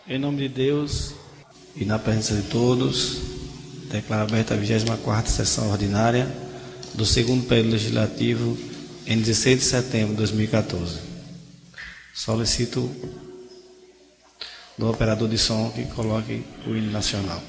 Em nome de Deus e na presença de todos, declaro aberta a 24ª sessão ordinária do segundo período legislativo em 16 de setembro de 2014. Solicito do operador de som que coloque o hino nacional.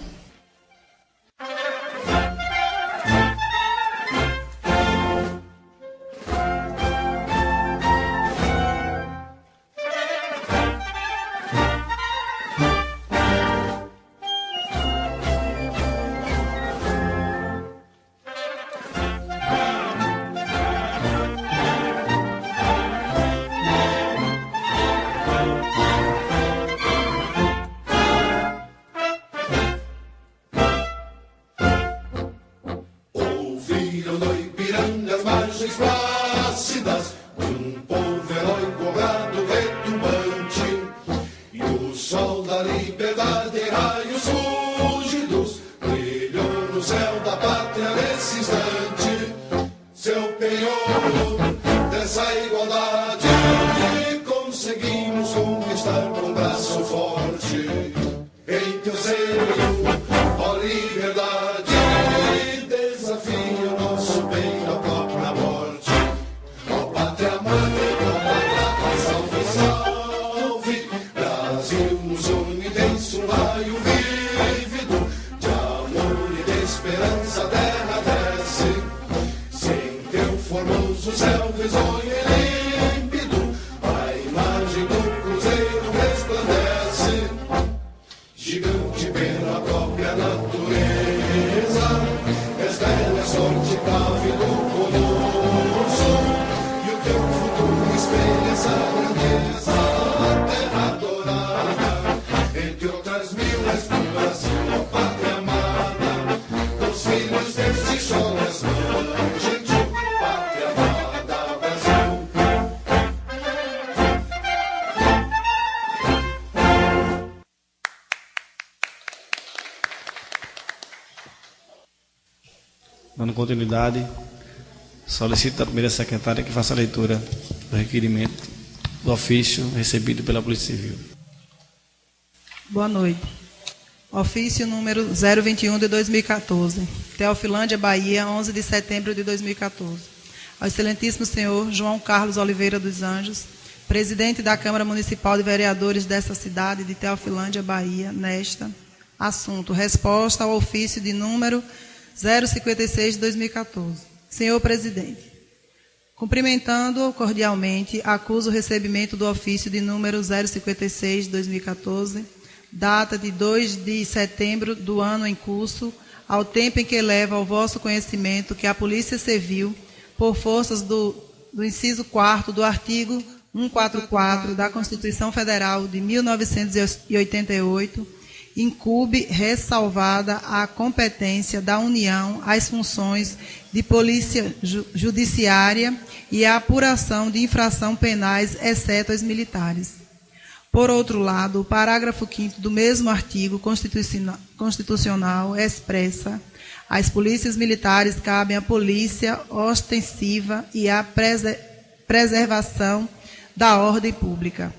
Dando continuidade, solicito da primeira secretária que faça a leitura do requerimento do ofício recebido pela Polícia Civil. Boa noite. Ofício número 021 de 2014. Teofilândia, Bahia, 11 de setembro de 2014. Ao excelentíssimo senhor João Carlos Oliveira dos Anjos, presidente da Câmara Municipal de Vereadores desta cidade de Teofilândia, Bahia, nesta assunto, resposta ao ofício de número 056 de 2014. Senhor presidente, cumprimentando-o cordialmente, acuso o recebimento do ofício de número 056 de 2014, data de 2 de setembro do ano em curso, ao tempo em que leva ao vosso conhecimento que a Polícia Civil, por forças do inciso 4º do artigo 144 da Constituição Federal de 1988, incumbe ressalvada a competência da União às funções de polícia judiciária e a apuração de infração penais, exceto as militares. Por outro lado, o parágrafo 5º do mesmo artigo constitucional expressa: as polícias militares cabem à polícia ostensiva e à preservação da ordem pública.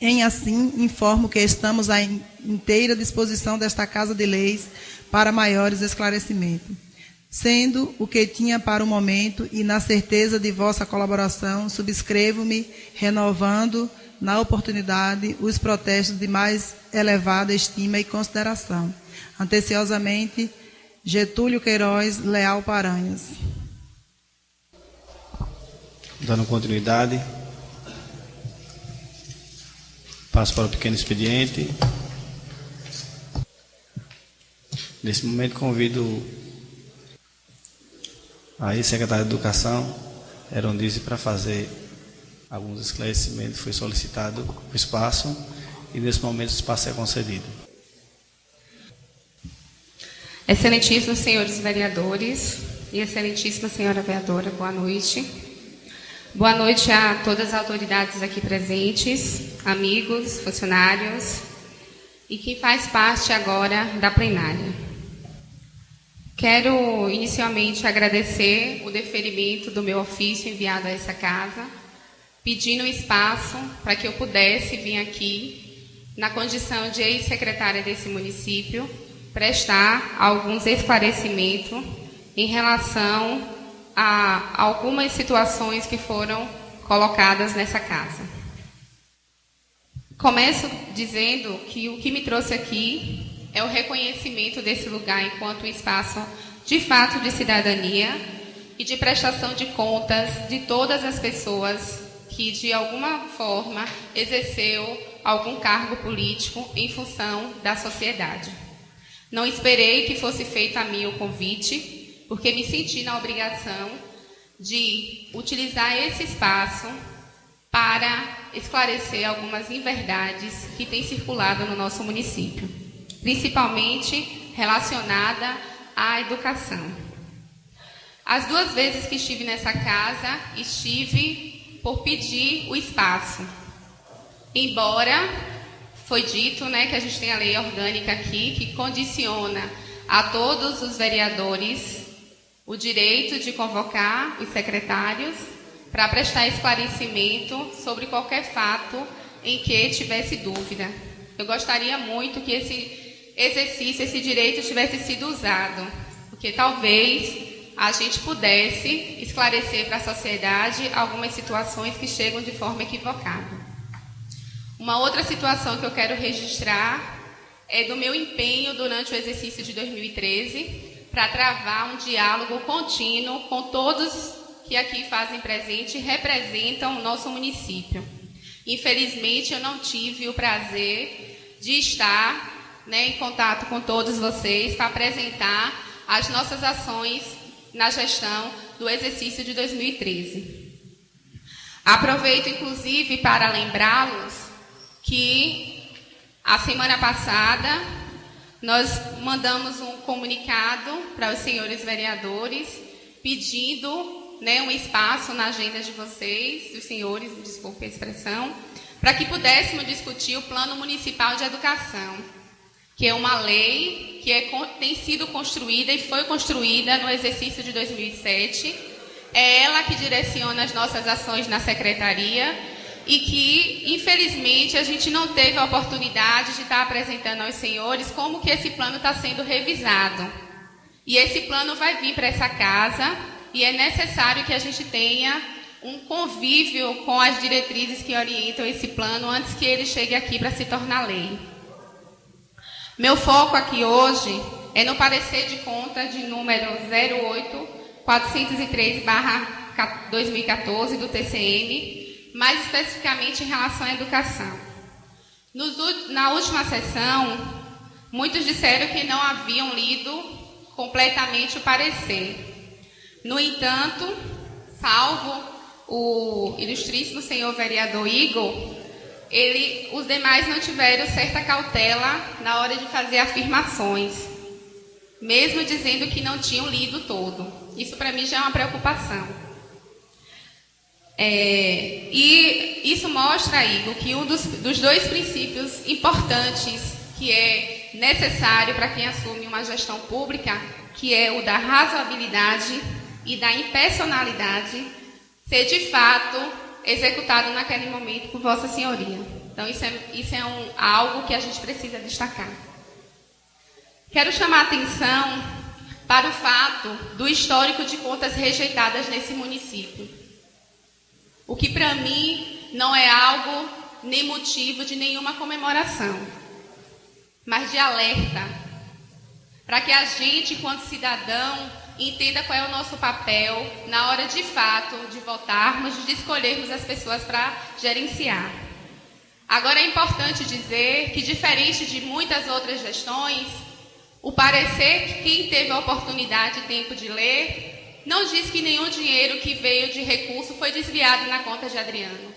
Em assim, informo que estamos à inteira disposição desta Casa de Leis para maiores esclarecimentos. Sendo o que tinha para o momento e na certeza de vossa colaboração, subscrevo-me, renovando, na oportunidade, os protestos de mais elevada estima e consideração. Anteciosamente, Getúlio Queiroz Leal Paranhos. Dando continuidade, passo para o pequeno expediente. Nesse momento, convido a ex-secretária de Educação, Erondize, para fazer alguns esclarecimentos. Foi solicitado o espaço e, nesse momento, o espaço é concedido. Excelentíssimos senhores vereadores e excelentíssima senhora vereadora, boa noite. Boa noite a todas as autoridades aqui presentes, amigos, funcionários e quem faz parte agora da plenária. Quero inicialmente agradecer o deferimento do meu ofício enviado a essa casa, pedindo espaço para que eu pudesse vir aqui na condição de ex-secretária desse município, prestar alguns esclarecimentos em relação a algumas situações que foram colocadas nessa casa. Começo dizendo que o que me trouxe aqui é o reconhecimento desse lugar enquanto um espaço de fato de cidadania e de prestação de contas de todas as pessoas que, de alguma forma, exerceu algum cargo político em função da sociedade. Não esperei que fosse feito a mim o convite, porque me senti na obrigação de utilizar esse espaço para esclarecer algumas inverdades que têm circulado no nosso município, principalmente relacionada à educação. As 2 vezes que estive nessa casa, estive por pedir o espaço. Embora foi dito, que a gente tem a lei orgânica aqui, que condiciona a todos os vereadores o direito de convocar os secretários para prestar esclarecimento sobre qualquer fato em que tivesse dúvida. Eu gostaria muito que esse exercício, esse direito tivesse sido usado, porque talvez a gente pudesse esclarecer para a sociedade algumas situações que chegam de forma equivocada. Uma outra situação que eu quero registrar é do meu empenho durante o exercício de 2013 para travar um diálogo contínuo com todos que aqui fazem presente e representam o nosso município. Infelizmente, eu não tive o prazer de estar em contato com todos vocês para apresentar as nossas ações na gestão do exercício de 2013. Aproveito, inclusive, para lembrá-los que a semana passada nós mandamos um comunicado para os senhores vereadores pedindo um espaço na agenda de vocês, dos senhores, me desculpe a expressão, para que pudéssemos discutir o Plano Municipal de Educação, que é uma lei que tem sido construída e foi construída no exercício de 2007. É ela que direciona as nossas ações na secretaria e que, infelizmente, a gente não teve a oportunidade de estar apresentando aos senhores como que esse plano está sendo revisado. E esse plano vai vir para essa casa e é necessário que a gente tenha um convívio com as diretrizes que orientam esse plano antes que ele chegue aqui para se tornar lei. Meu foco aqui hoje é no parecer de conta de número 08403/2014 do TCM, mais especificamente em relação à educação. Na última sessão, muitos disseram que não haviam lido completamente o parecer. No entanto, salvo o ilustríssimo senhor vereador Igor, os demais não tiveram certa cautela na hora de fazer afirmações, mesmo dizendo que não tinham lido todo. Isso para mim já é uma preocupação. E isso mostra, Igor, que um dos 2 princípios importantes que é necessário para quem assume uma gestão pública, que é o da razoabilidade e da impessoalidade, ser de fato executado naquele momento por Vossa Senhoria. Então, isso é algo que a gente precisa destacar. Quero chamar a atenção para o fato do histórico de contas rejeitadas nesse município. O que, para mim, não é algo nem motivo de nenhuma comemoração, mas de alerta, para que a gente, enquanto cidadão, entenda qual é o nosso papel na hora, de fato, de votarmos, de escolhermos as pessoas para gerenciar. Agora, é importante dizer que, diferente de muitas outras gestões, o parecer que quem teve a oportunidade e tempo de ler não diz que nenhum dinheiro que veio de recurso foi desviado na conta de Adriano,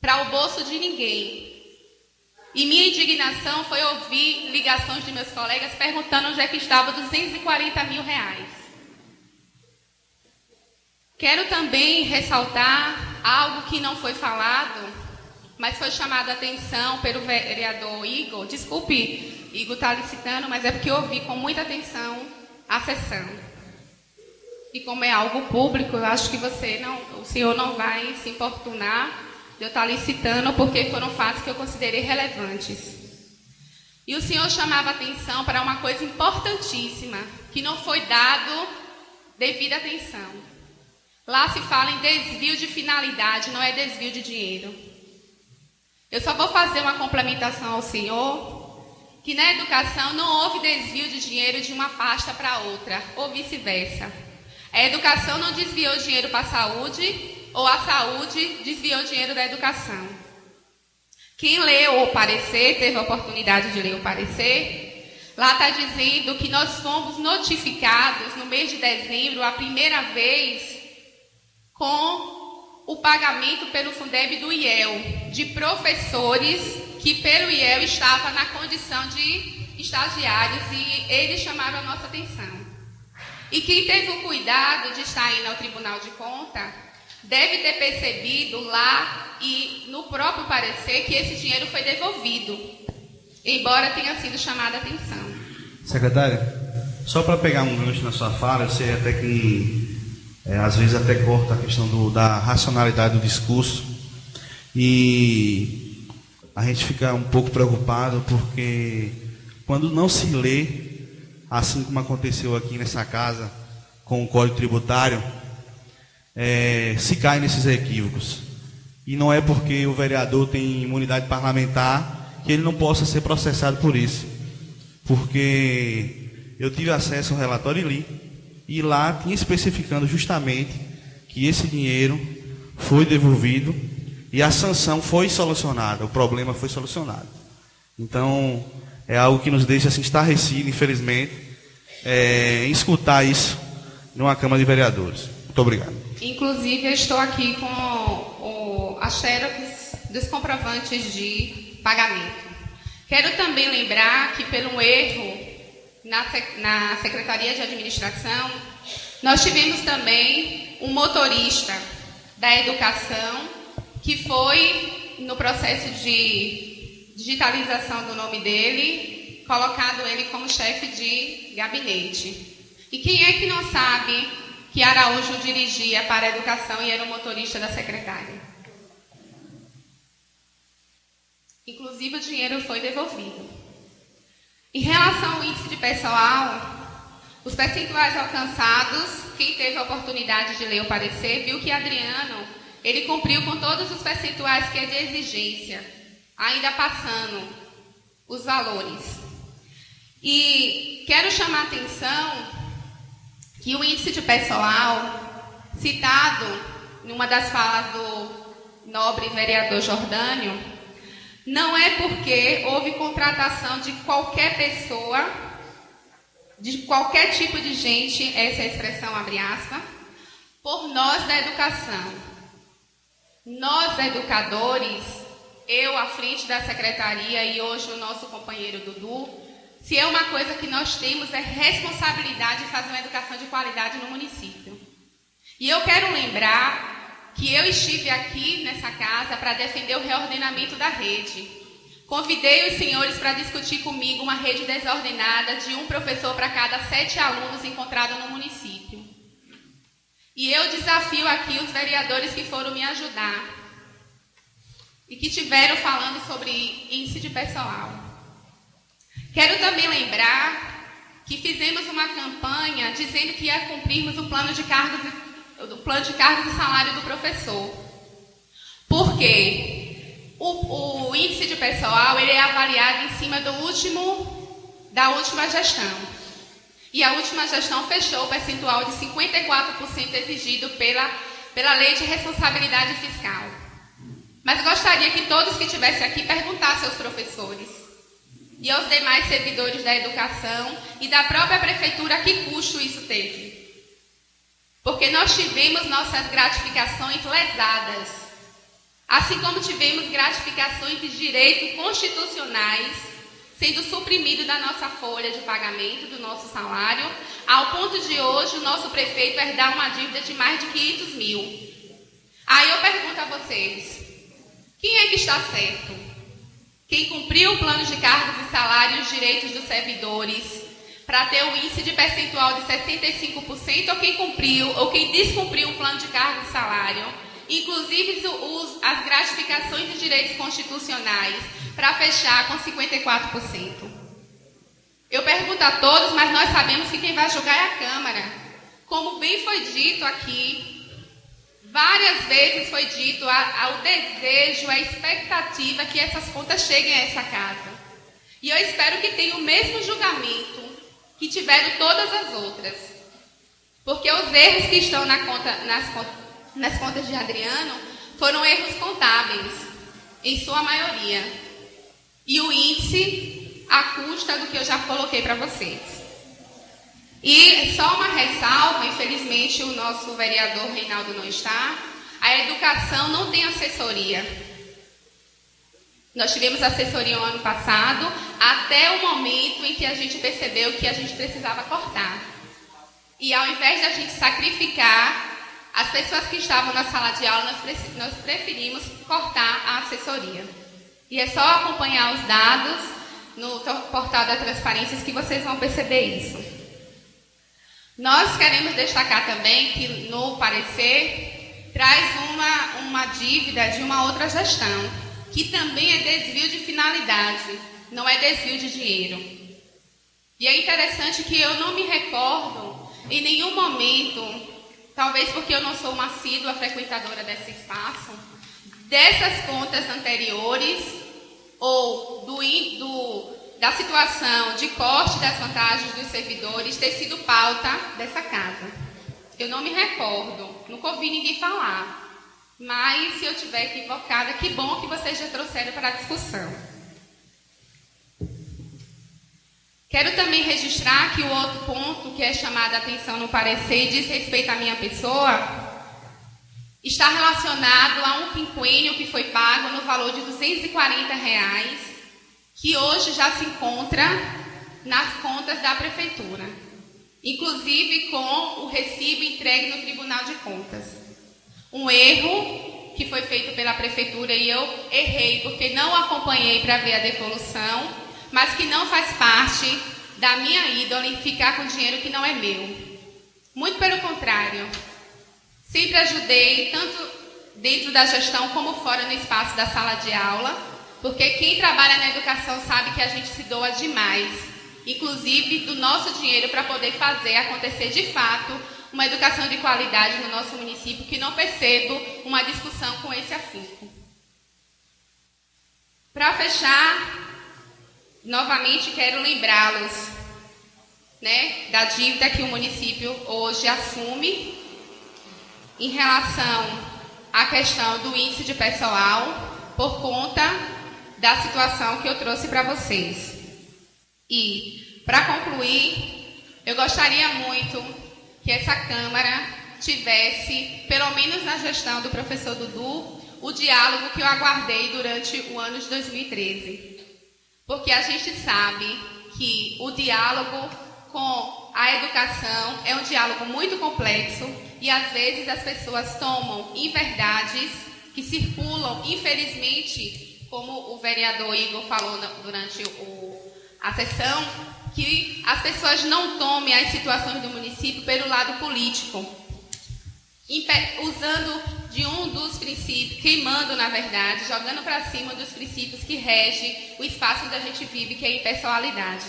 para o bolso de ninguém. E minha indignação foi ouvir ligações de meus colegas perguntando onde é que estava 240 mil reais. Quero também ressaltar algo que não foi falado, mas foi chamado a atenção pelo vereador Igor. Desculpe, Igor, está licitando, mas é porque eu ouvi com muita atenção a sessão. E como é algo público, eu acho que o senhor não vai se importunar de eu estar licitando, porque foram fatos que eu considerei relevantes. E o senhor chamava atenção para uma coisa importantíssima, que não foi dado devida atenção. Lá se fala em desvio de finalidade, não é desvio de dinheiro. Eu só vou fazer uma complementação ao senhor, que na educação não houve desvio de dinheiro de uma pasta para outra, ou vice-versa. A educação não desviou dinheiro para a saúde, ou a saúde desviou dinheiro da educação. Quem leu o parecer, teve a oportunidade de ler o parecer, lá está dizendo que nós fomos notificados no mês de dezembro, a primeira vez, com o pagamento pelo Fundeb do IEL, de professores que pelo IEL estavam na condição de estagiários, e eles chamaram a nossa atenção. E quem teve o cuidado de estar indo ao Tribunal de Contas deve ter percebido lá e no próprio parecer que esse dinheiro foi devolvido, embora tenha sido chamada a atenção. Secretária, só para pegar um gancho na sua fala, eu sei até que às vezes até corta a questão da racionalidade do discurso, e a gente fica um pouco preocupado porque quando não se lê, assim como aconteceu aqui nessa casa com o Código Tributário, se cai nesses equívocos. E não é porque o vereador tem imunidade parlamentar que ele não possa ser processado por isso. Porque eu tive acesso ao relatório e li, e lá tinha especificando justamente que esse dinheiro foi devolvido e a sanção foi solucionada, o problema foi solucionado. Então, é algo que nos deixa assim, estarrecido, infelizmente, em escutar isso numa Câmara de Vereadores. Muito obrigado. Inclusive, eu estou aqui com a xerox dos comprovantes de pagamento. Quero também lembrar que, pelo erro na Secretaria de Administração, nós tivemos também um motorista da educação que foi, no processo de digitalização do nome dele, colocado ele como chefe de gabinete. E quem é que não sabe que Araújo dirigia para a educação e era o motorista da secretária? Inclusive, o dinheiro foi devolvido. Em relação ao índice de pessoal, os percentuais alcançados, quem teve a oportunidade de ler o parecer, viu que Adriano, ele cumpriu com todos os percentuais que é de exigência, ainda passando os valores. E quero chamar a atenção que o índice de pessoal, citado numa das falas do nobre vereador Jordânio, não é porque houve contratação de qualquer pessoa, de qualquer tipo de gente, essa é a expressão, abre aspas, por nós da educação. Nós, educadores, eu à frente da secretaria e hoje o nosso companheiro Dudu, se é uma coisa que nós temos é responsabilidade de fazer uma educação de qualidade no município. E eu quero lembrar que eu estive aqui nessa casa para defender o reordenamento da rede. Convidei os senhores para discutir comigo uma rede desordenada de um professor para cada 7 alunos encontrados no município. E eu desafio aqui os vereadores que foram me ajudar e que tiveram falando sobre índice de pessoal. Quero também lembrar que fizemos uma campanha dizendo que ia cumprirmos o plano de cargos e salário do professor. Por quê? O índice de pessoal ele é avaliado em cima da última gestão. E a última gestão fechou o percentual de 54% exigido pela Lei de Responsabilidade Fiscal. Mas gostaria que todos que estivessem aqui perguntassem aos professores e aos demais servidores da educação e da própria prefeitura que custo isso teve. Porque nós tivemos nossas gratificações lesadas, assim como tivemos gratificações de direitos constitucionais sendo suprimidos da nossa folha de pagamento, do nosso salário, ao ponto de hoje o nosso prefeito herdar uma dívida de mais de 500 mil. Aí eu pergunto a vocês, quem é que está certo? Quem cumpriu o plano de cargos e salários, direitos dos servidores, para ter um índice de percentual de 65%, ou quem descumpriu o plano de cargos e salário inclusive as gratificações de direitos constitucionais, para fechar com 54%. Eu pergunto a todos, mas nós sabemos que quem vai julgar é a Câmara. Como bem foi dito aqui, várias vezes foi dito o desejo, a expectativa que essas contas cheguem a essa casa. E eu espero que tenha o mesmo julgamento que tiveram todas as outras. Porque os erros que estão nas contas de Adriano foram erros contábeis, em sua maioria. E o índice à custa do que eu já coloquei para vocês. E só uma ressalva, infelizmente o nosso vereador Reinaldo não está, a educação não tem assessoria. Nós tivemos assessoria no ano passado, até o momento em que a gente percebeu que a gente precisava cortar. E ao invés de a gente sacrificar as pessoas que estavam na sala de aula, nós preferimos cortar a assessoria. E é só acompanhar os dados no portal da Transparência que vocês vão perceber isso. Nós queremos destacar também que no parecer traz uma dívida de uma outra gestão, que também é desvio de finalidade, não é desvio de dinheiro. E é interessante que eu não me recordo em nenhum momento, talvez porque eu não sou uma assídua frequentadora desse espaço, dessas contas anteriores ou da situação de corte das vantagens dos servidores ter sido pauta dessa casa. Eu não me recordo, nunca ouvi ninguém falar. Mas, se eu estiver equivocada, que bom que vocês já trouxeram para a discussão. Quero também registrar que o outro ponto que é chamado a atenção no parecer e diz respeito à minha pessoa, está relacionado a um quinquênio que foi pago no valor de R$240, que hoje já se encontra nas contas da Prefeitura, inclusive com o recibo entregue no Tribunal de Contas. Um erro que foi feito pela Prefeitura e eu errei porque não acompanhei para ver a devolução, mas que não faz parte da minha índole ficar com dinheiro que não é meu. Muito pelo contrário. Sempre ajudei, tanto dentro da gestão como fora no espaço da sala de aula, porque quem trabalha na educação sabe que a gente se doa demais, inclusive do nosso dinheiro para poder fazer acontecer de fato uma educação de qualidade no nosso município, que não percebo uma discussão com esse afinco. Para fechar, novamente quero lembrá-los, da dívida que o município hoje assume em relação à questão do índice de pessoal, por conta da situação que eu trouxe para vocês. E, para concluir, eu gostaria muito que essa Câmara tivesse, pelo menos na gestão do professor Dudu, o diálogo que eu aguardei durante o ano de 2013. Porque a gente sabe que o diálogo com a educação é um diálogo muito complexo e, às vezes, as pessoas tomam inverdades que circulam, infelizmente, como o vereador Igor falou durante a sessão, que as pessoas não tomem as situações do município pelo lado político, usando de um dos princípios, queimando, na verdade, jogando para cima dos princípios que regem o espaço onde a gente vive, que é a impessoalidade.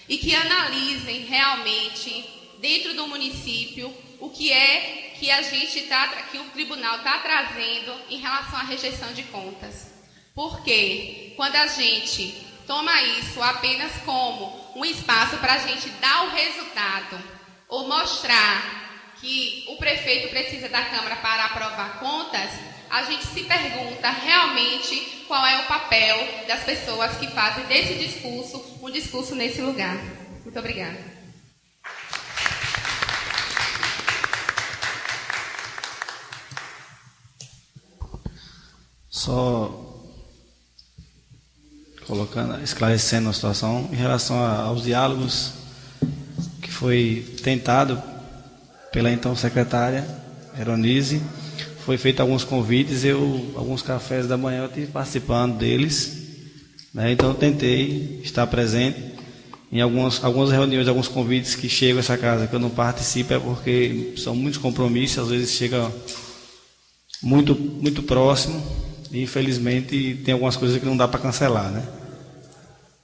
E que analisem realmente, dentro do município, o que é que que o tribunal está trazendo em relação à rejeição de contas. Porque quando a gente toma isso apenas como um espaço para a gente dar o resultado ou mostrar que o prefeito precisa da Câmara para aprovar contas, a gente se pergunta realmente qual é o papel das pessoas que fazem desse discurso um discurso nesse lugar. Muito obrigada. Só esclarecendo a situação em relação aos diálogos que foi tentado pela então secretária Veronise. Foi feito alguns convites, alguns cafés da manhã eu estive participando deles, então eu tentei estar presente em algumas reuniões, alguns convites que chegam a essa casa que eu não participo, é porque são muitos compromissos, às vezes chega muito próximo, e infelizmente tem algumas coisas que não dá para cancelar, né?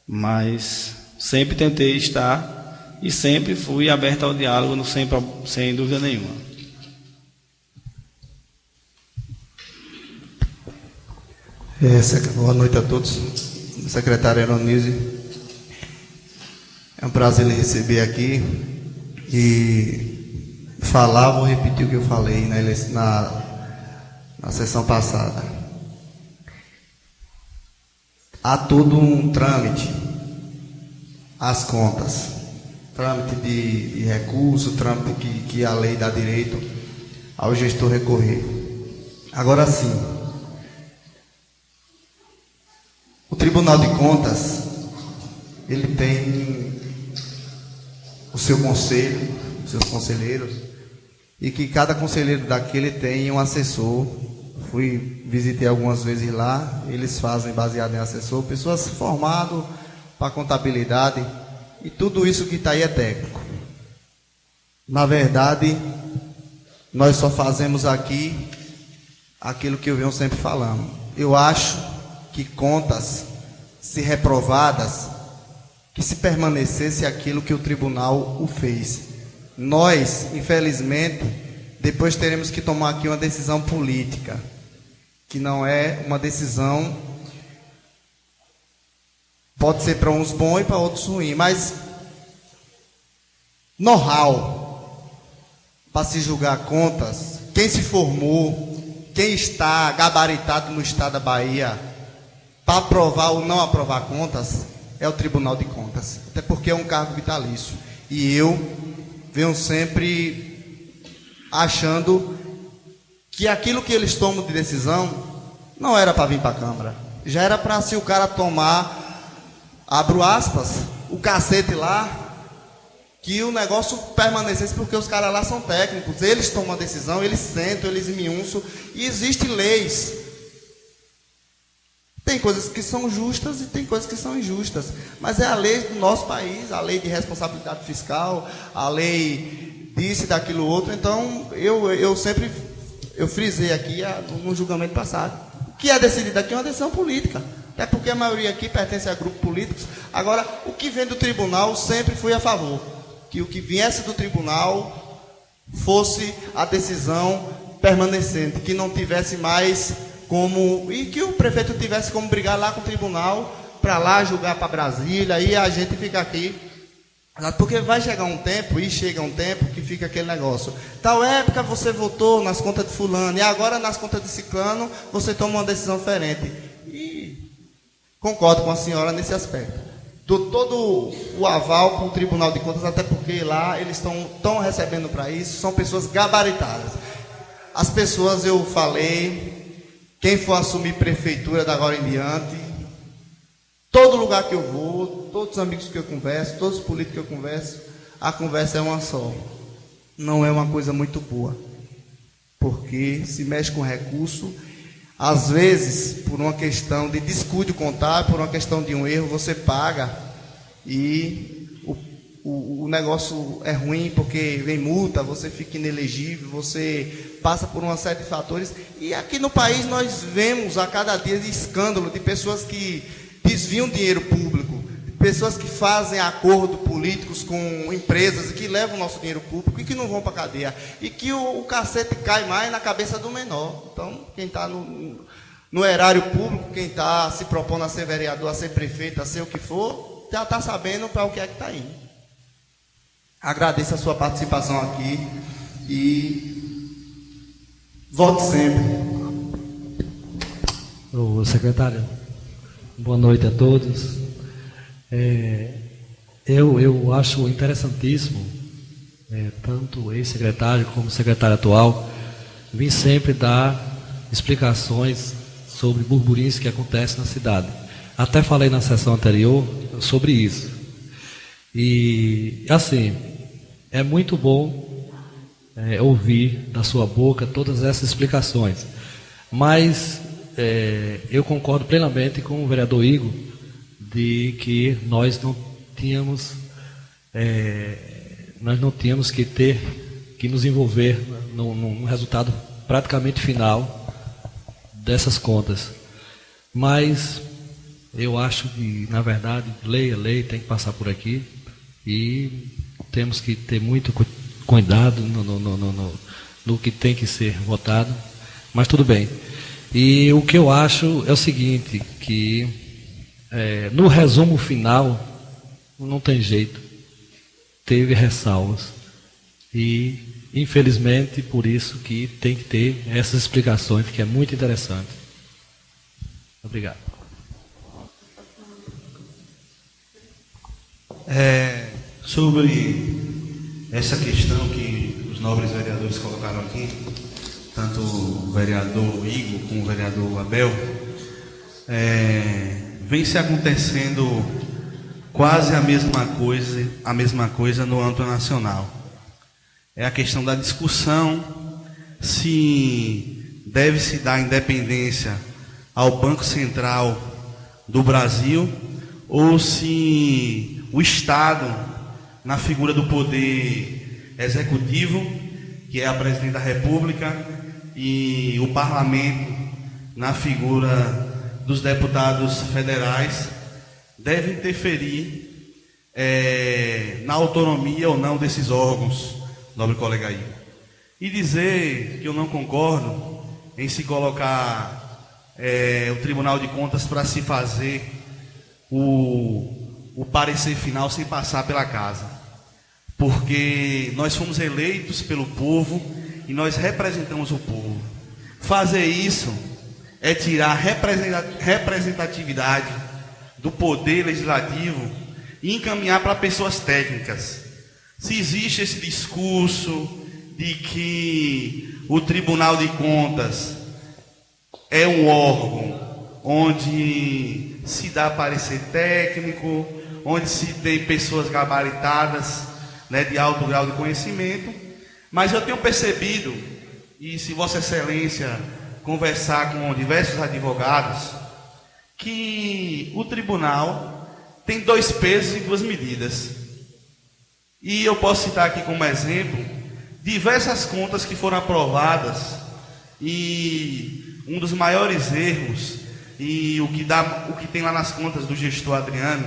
Mas sempre tentei estar e sempre fui aberto ao diálogo, sem dúvida nenhuma. Boa noite a todos. Secretário Aeronise, é um prazer lhe receber aqui e vou repetir o que eu falei na sessão passada. Há todo um trâmite, as contas, trâmite de recurso, trâmite que a lei dá direito ao gestor recorrer. Agora sim, o Tribunal de Contas, ele tem o seu conselho, os seus conselheiros, e que cada conselheiro daquele tem um assessor. Visitei algumas vezes lá, eles fazem baseado em assessor, pessoas formadas para contabilidade, e tudo isso que está aí é técnico. Na verdade, nós só fazemos aqui aquilo que eu venho sempre falando. Eu acho que contas, se reprovadas, que se permanecesse aquilo que o tribunal o fez. Nós, infelizmente, depois teremos que tomar aqui uma decisão política, que não é uma decisão, pode ser para uns bom e para outros ruim, mas know-how para se julgar contas, quem se formou, quem está gabaritado no estado da Bahia para aprovar ou não aprovar contas, é o Tribunal de Contas, até porque é um cargo vitalício, e eu venho sempre achando que aquilo que eles tomam de decisão não era para vir para a Câmara, já era para, se o cara tomar, abro aspas, o cacete lá, que o negócio permanecesse, porque os caras lá são técnicos, eles tomam a decisão, eles sentam, eles miunçam, e existem leis. Tem coisas que são justas e tem coisas que são injustas, mas é a lei do nosso país, a lei de responsabilidade fiscal, a lei disso e daquilo outro. Então, eu sempre frisei aqui no julgamento passado, o que é decidido aqui é uma decisão política, até porque a maioria aqui pertence a grupos políticos. Agora, o que vem do tribunal, sempre fui a favor, que o que viesse do tribunal fosse a decisão permanecente, que não tivesse mais como, e que o prefeito tivesse como brigar lá com o tribunal, para lá julgar para Brasília, e a gente fica aqui, porque vai chegar um tempo, e chega um tempo que fica aquele negócio, tal época você votou nas contas de fulano, e agora nas contas de ciclano você toma uma decisão diferente. E concordo com a senhora nesse aspecto. Dou todo o aval para o Tribunal de Contas, até porque lá eles estão recebendo para isso, são pessoas gabaritadas. As pessoas, eu falei, quem for assumir prefeitura da agora em diante, todo lugar que eu vou, todos os amigos que eu converso, todos os políticos que eu converso, a conversa é uma só. Não é uma coisa muito boa, porque se mexe com recurso, às vezes, por uma questão de descuido contábil, por uma questão de um erro, você paga e o negócio é ruim porque vem multa, você fica inelegível, você passa por uma série de fatores. E aqui no país nós vemos a cada dia escândalo de pessoas que desviam dinheiro público, de pessoas que fazem acordos políticos com empresas e que levam o nosso dinheiro público e que não vão para a cadeia. E que o cacete cai mais na cabeça do menor. Então, quem está no erário público, quem está se propondo a ser vereador, a ser prefeito, a ser o que for, já está sabendo para o que é que está indo. Agradeço a sua participação aqui e volte sempre. Ô, secretário, boa noite a todos. Eu acho interessantíssimo, tanto o ex-secretário como o secretário atual, vir sempre dar explicações sobre burburinhos que acontecem na cidade. Até falei na sessão anterior sobre isso. E, assim, é muito bom ouvir da sua boca todas essas explicações. Mas eu concordo plenamente com o vereador Igor de que nós não tínhamos que nos envolver num resultado praticamente final dessas contas. Mas eu acho que, na verdade, lei tem que passar por aqui e temos que ter muito cuidado no que tem que ser votado, mas tudo bem. E o que eu acho é o seguinte, que no resumo final não tem jeito, teve ressalvas e infelizmente por isso que tem que ter essas explicações, que é muito interessante. Obrigado. Sobre essa questão que os nobres vereadores colocaram aqui, tanto o vereador Igor como o vereador Abel, vem se acontecendo quase a mesma coisa no âmbito nacional. É a questão da discussão se deve se dar independência ao Banco Central do Brasil ou se o Estado, na figura do poder executivo, que é a presidente da República, e o Parlamento, na figura dos deputados federais, deve interferir na autonomia ou não desses órgãos, nobre colega Igor. E dizer que eu não concordo em se colocar o Tribunal de Contas para se fazer o parecer final sem passar pela casa. Porque nós fomos eleitos pelo povo e nós representamos o povo. Fazer isso é tirar representatividade do poder legislativo e encaminhar para pessoas técnicas. Se existe esse discurso de que o Tribunal de Contas é um órgão onde se dá parecer técnico, onde se tem pessoas gabaritadas, né, de alto grau de conhecimento, mas eu tenho percebido, e se Vossa Excelência conversar com diversos advogados, que o tribunal tem 2 pesos e 2 medidas. E eu posso citar aqui como exemplo diversas contas que foram aprovadas, e um dos maiores erros, e o que tem lá nas contas do gestor Adriano,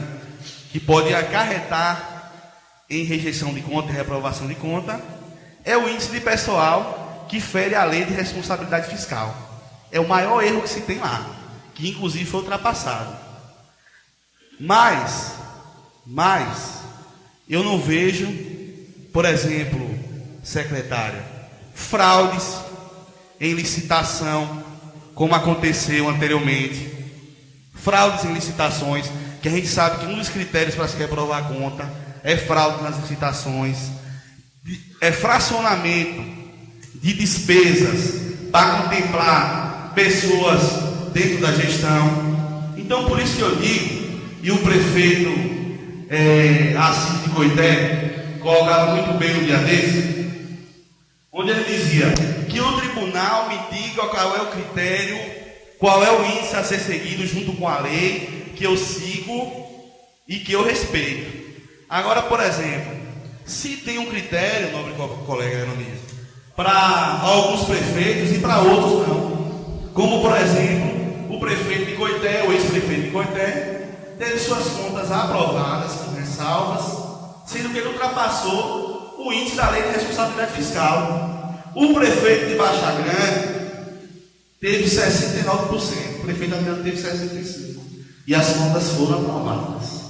que pode acarretar em rejeição de conta e reprovação de conta, é o índice de pessoal que fere a lei de responsabilidade fiscal. É o maior erro que se tem lá, que inclusive foi ultrapassado. Mas eu não vejo, por exemplo, secretária, fraudes em licitação, como aconteceu anteriormente. Fraudes em licitações, que a gente sabe que um dos critérios para se reprovar a conta é fraude nas licitações, é fracionamento de despesas para contemplar pessoas dentro da gestão. Então, por isso que eu digo, e o prefeito Assis de Coité colocava muito bem no dia desse, onde ele dizia que o tribunal me diga qual é o critério, qual é o índice a ser seguido junto com a lei, que eu sigo e que eu respeito. Agora, por exemplo, se tem um critério, nobre colega Heronias, para alguns prefeitos e para outros não, como por exemplo, o prefeito de Coité, o ex-prefeito de Coité, teve suas contas aprovadas com ressalvas, sendo que ele ultrapassou o índice da lei de responsabilidade fiscal. O prefeito de Baixa Grande teve 69%, o prefeito Adriano teve 65%, e as contas foram aprovadas.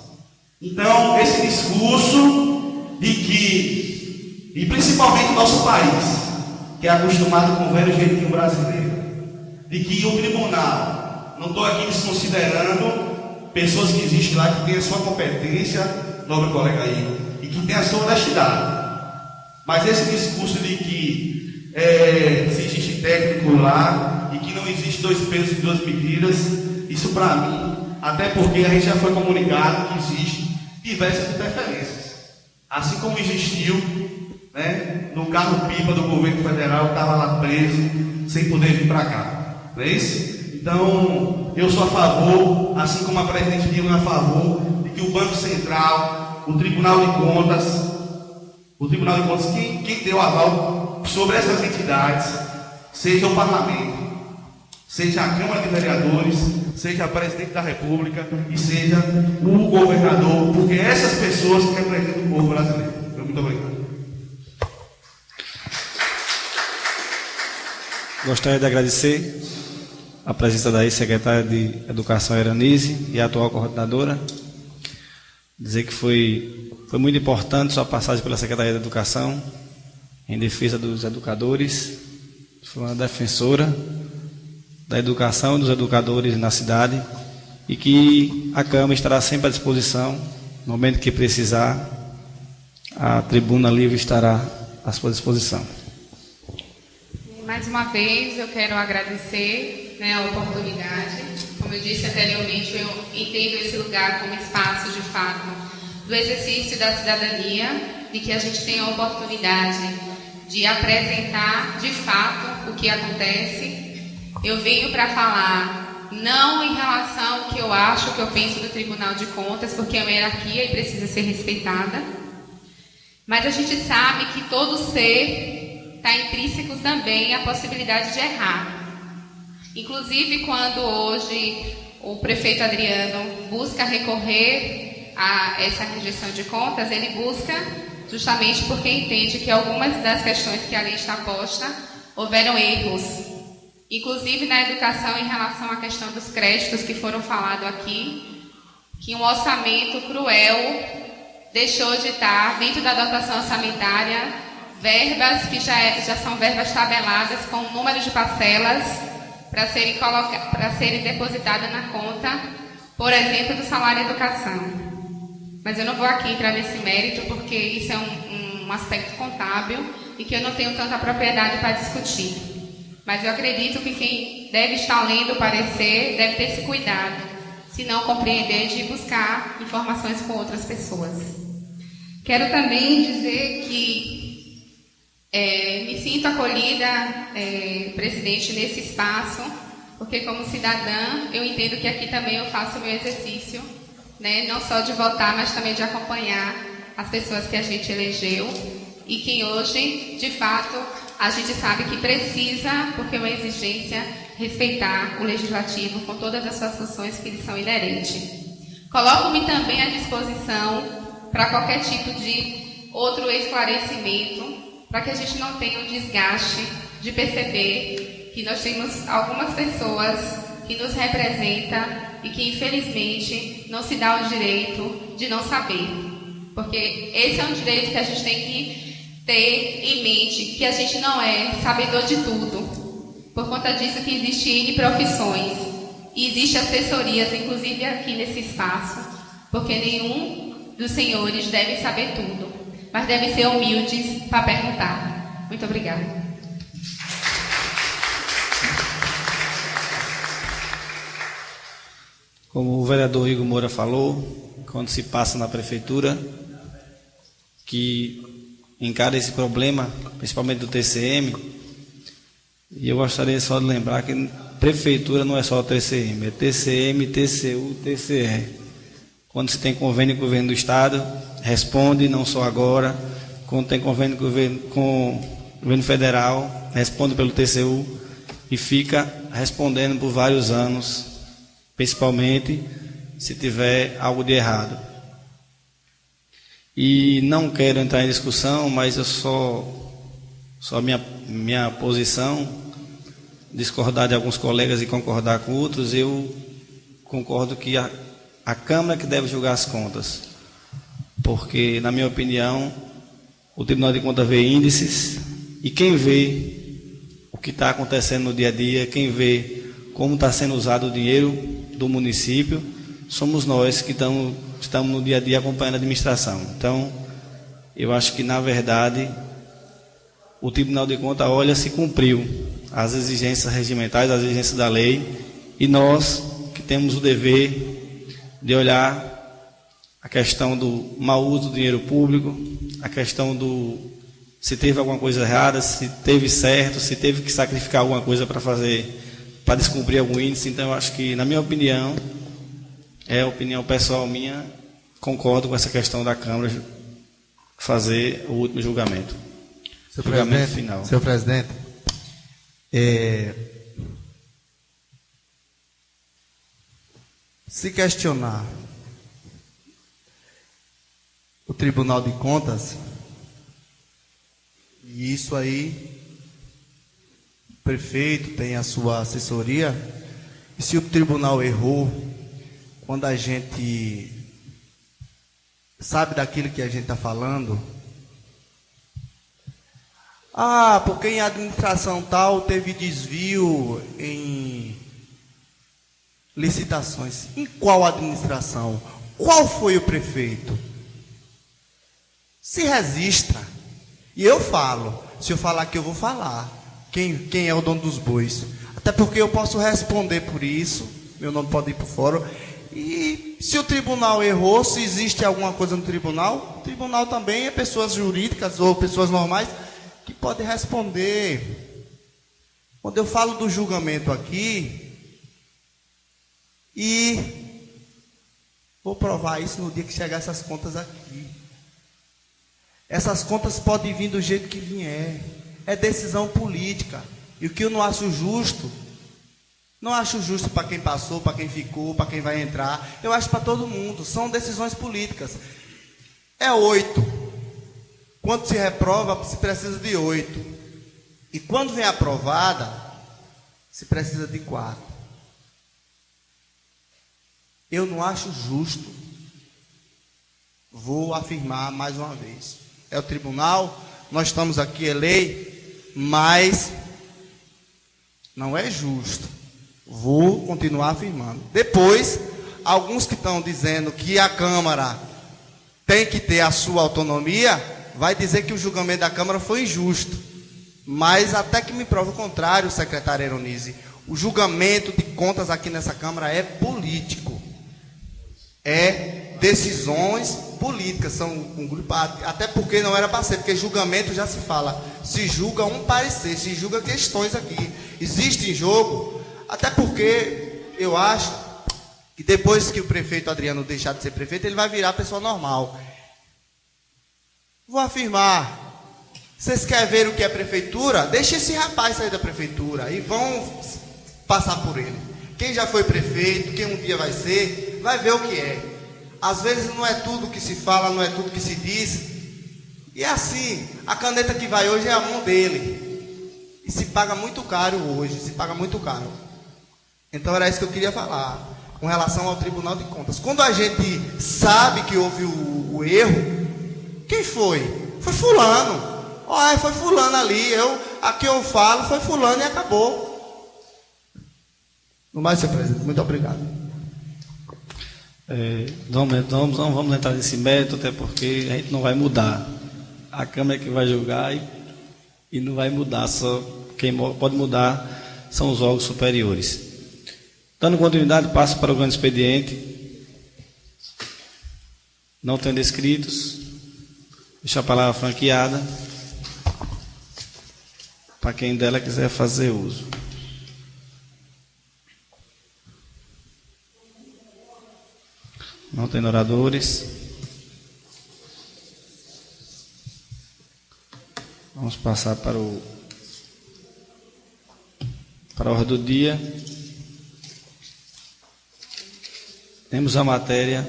Então, esse discurso de que, e principalmente o nosso país, que é acostumado com o velho jeitinho brasileiro, de que o tribunal, não estou aqui desconsiderando pessoas que existem lá, que têm a sua competência, nobre colega aí, e que têm a sua honestidade, mas esse discurso de que se existe técnico lá, e que não existe 2 pesos e 2 medidas, isso para mim, até porque a gente já foi comunicado que existe diversas interferências, assim como existiu, né, no carro-pipa do governo federal que estava lá preso, sem poder vir para cá, não é isso? Então, eu sou a favor, assim como a presidente Dilma é a favor, de que o Banco Central, o Tribunal de Contas, quem deu aval sobre essas entidades, seja o Parlamento. seja a Câmara de Vereadores, seja a Presidente da República e seja o governador, porque essas pessoas que representam o povo brasileiro. Muito obrigado. Gostaria de agradecer a presença da ex-secretária de Educação, Eranise, e a atual coordenadora. Dizer que foi muito importante sua passagem pela Secretaria de Educação, em defesa dos educadores. Foi uma defensora da educação e dos educadores na cidade, e que a Câmara estará sempre à disposição. No momento que precisar, a tribuna livre estará à sua disposição. Mais uma vez, eu quero agradecer, a oportunidade. Como eu disse anteriormente, eu entendo esse lugar como espaço, de fato, do exercício da cidadania, de que a gente tenha a oportunidade de apresentar, de fato, o que acontece. Eu venho para falar, não em relação ao que eu acho, o que eu penso do Tribunal de Contas, porque é uma hierarquia e precisa ser respeitada, mas a gente sabe que todo ser está intrínseco também a possibilidade de errar. Inclusive, quando hoje o prefeito Adriano busca recorrer a essa rejeição de contas, ele busca justamente porque entende que algumas das questões que ali está posta houveram erros. Inclusive na educação, em relação à questão dos créditos que foram falados aqui, que um orçamento cruel deixou de estar dentro da dotação orçamentária verbas que já são verbas tabeladas com o número de parcelas para serem depositadas na conta, por exemplo, do salário de educação. Mas eu não vou aqui entrar nesse mérito, porque isso é um aspecto contábil e que eu não tenho tanta propriedade para discutir. Mas eu acredito que quem deve estar lendo o parecer deve ter esse cuidado, se não compreender, de buscar informações com outras pessoas. Quero também dizer que me sinto acolhida, presidente, nesse espaço, porque como cidadã, eu entendo que aqui também eu faço o meu exercício, não só de votar, mas também de acompanhar as pessoas que a gente elegeu e que hoje, de fato, a gente sabe que precisa, porque é uma exigência, respeitar o Legislativo com todas as suas funções que lhe são inerentes. Coloco-me também à disposição para qualquer tipo de outro esclarecimento, para que a gente não tenha um desgaste de perceber que nós temos algumas pessoas que nos representam e que, infelizmente, não se dá o direito de não saber. Porque esse é um direito que a gente tem que ter em mente, que a gente não é sabedor de tudo. Por conta disso que existem profissões e existem assessorias, inclusive aqui nesse espaço, porque nenhum dos senhores deve saber tudo, mas devem ser humildes para perguntar. Muito obrigada. Como o vereador Igor Moura falou, quando se passa na prefeitura, que encara esse problema, principalmente do TCM, e eu gostaria só de lembrar que prefeitura não é só o TCM, é TCM, TCU, TCE. Quando se tem convênio com o governo do Estado, responde, não só agora. Quando tem convênio com o governo federal, responde pelo TCU e fica respondendo por vários anos, principalmente se tiver algo de errado. E não quero entrar em discussão, mas eu só minha posição, discordar de alguns colegas e concordar com outros, eu concordo que a Câmara que deve julgar as contas, porque, na minha opinião, o Tribunal de Contas vê índices, e quem vê o que está acontecendo no dia a dia, quem vê como está sendo usado o dinheiro do município, somos nós que estamos no dia a dia acompanhando a administração. Então, eu acho que, na verdade, o Tribunal de Contas olha se cumpriu as exigências regimentais, as exigências da lei, e nós que temos o dever de olhar a questão do mau uso do dinheiro público, a questão do se teve alguma coisa errada, se teve certo, se teve que sacrificar alguma coisa para descumprir algum índice. Então, eu acho que, na minha opinião, é a opinião pessoal minha, concordo com essa questão da Câmara fazer o último julgamento. Senhor presidente, se questionar o Tribunal de Contas, e isso aí, o prefeito tem a sua assessoria, e se o tribunal errou, quando a gente sabe daquilo que a gente está falando, porque em administração tal teve desvio em licitações. Em qual administração? Qual foi o prefeito? Se registra. E eu falo, se eu falar que eu vou falar, quem é o dono dos bois. Até porque eu posso responder por isso, meu nome pode ir por fora. E se o tribunal errou, se existe alguma coisa no tribunal, o tribunal também é pessoas jurídicas ou pessoas normais que podem responder. Quando eu falo do julgamento aqui, e vou provar isso no dia que chegar essas contas aqui. Essas contas podem vir do jeito que vier. É decisão política. E o que eu não acho justo, não acho justo para quem passou, para quem ficou, para quem vai entrar. Eu acho para todo mundo. São decisões políticas. É 8. Quando se reprova, se precisa de 8. E quando vem aprovada, se precisa de 4. Eu não acho justo. Vou afirmar mais uma vez. É o tribunal, nós estamos aqui, é lei, mas não é justo. Vou continuar afirmando. Depois, alguns que estão dizendo que a Câmara tem que ter a sua autonomia, vai dizer que o julgamento da Câmara foi injusto. Mas até que me prove o contrário, secretário Eronise. O julgamento de contas aqui nessa Câmara é político. É decisões políticas, são um grupo, até porque não era para ser, porque julgamento já se fala, se julga um parecer, se julga questões aqui, existe em jogo, até porque eu acho que depois que o prefeito Adriano deixar de ser prefeito, ele vai virar pessoa normal. Vou afirmar, vocês querem ver o que é prefeitura? Deixa esse rapaz sair da prefeitura e vão passar por ele. Quem já foi prefeito, quem um dia vai ser, vai ver o que é. Às vezes não é tudo que se fala, não é tudo que se diz. E é assim, a caneta que vai hoje é a mão dele. E se paga muito caro hoje, se paga muito caro. Então era isso que eu queria falar, com relação ao Tribunal de Contas. Quando a gente sabe que houve o erro, quem foi? Foi fulano. Foi fulano ali, aqui eu falo, foi fulano e acabou. No mais, senhor presidente, muito obrigado. Não vamos entrar nesse mérito, até porque a gente não vai mudar. A Câmara é que vai julgar e não vai mudar. Só quem pode mudar são os órgãos superiores. Dando continuidade, passo para o grande expediente. Não tendo inscritos, deixo a palavra franqueada para quem dela quiser fazer uso. Não tem oradores. Vamos passar para a ordem do dia. Temos a matéria.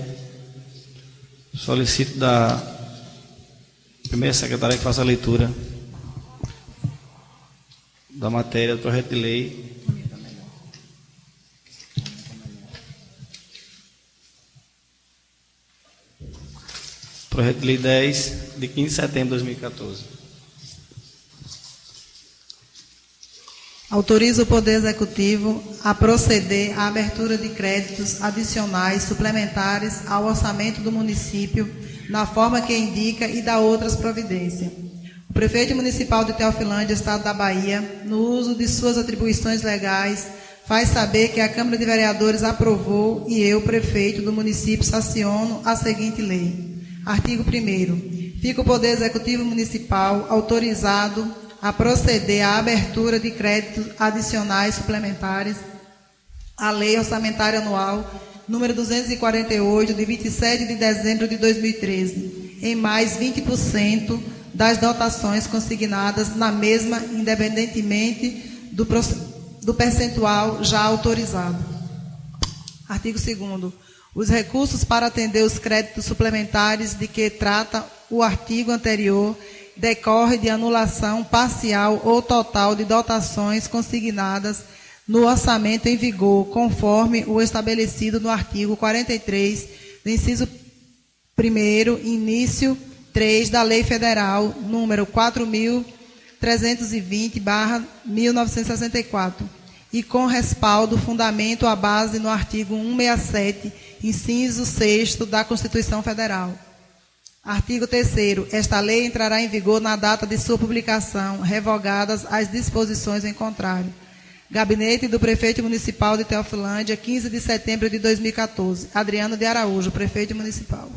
Solicito da primeira secretária que faça a leitura da matéria do projeto de lei. Projeto de Lei 10, de 15 de setembro de 2014. Autoriza o Poder Executivo a proceder à abertura de créditos adicionais suplementares ao orçamento do município, na forma que indica e dá outras providências. O prefeito municipal de Teofilândia, Estado da Bahia, no uso de suas atribuições legais, faz saber que a Câmara de Vereadores aprovou e eu, prefeito do município, sanciono a seguinte lei. Artigo 1º. Fica o Poder Executivo Municipal autorizado a proceder à abertura de créditos adicionais suplementares à Lei Orçamentária Anual número 248, de 27 de dezembro de 2013, em mais 20% das dotações consignadas na mesma, independentemente do percentual já autorizado. Artigo 2º. Os recursos para atender os créditos suplementares de que trata o artigo anterior decorre de anulação parcial ou total de dotações consignadas no orçamento em vigor, conforme o estabelecido no artigo 43, do inciso 1º, início 3 da Lei Federal número 4.320/1964, e com respaldo, fundamento à base no artigo 167, inciso 6º da Constituição Federal. Artigo 3º. Esta lei entrará em vigor na data de sua publicação, revogadas as disposições em contrário. Gabinete do Prefeito Municipal de Teofilândia, 15 de setembro de 2014. Adriano de Araújo, Prefeito Municipal.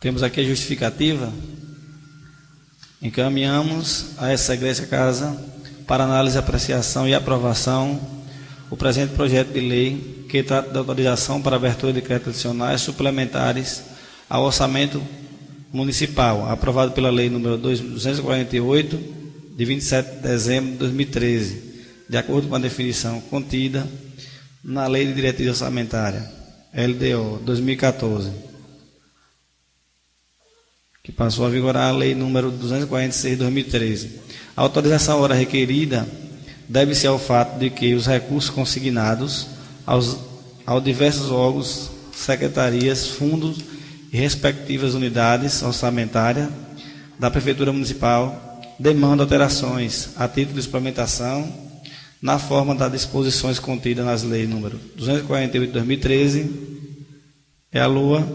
Temos aqui a justificativa. Encaminhamos a essa Egrégia Casa para análise, apreciação e aprovação o presente projeto de lei que trata da autorização para abertura de créditos adicionais suplementares ao orçamento municipal, aprovado pela Lei nº 248, de 27 de dezembro de 2013, de acordo com a definição contida na Lei de Diretriz Orçamentária, LDO 2014, que passou a vigorar a Lei nº 246 de 2013. A autorização ora requerida deve-se ao fato de que os recursos consignados aos diversos órgãos, secretarias, fundos e respectivas unidades orçamentárias da Prefeitura Municipal demandam alterações a título de suplementação na forma das disposições contidas nas leis número 248 de 2013, é a LOA,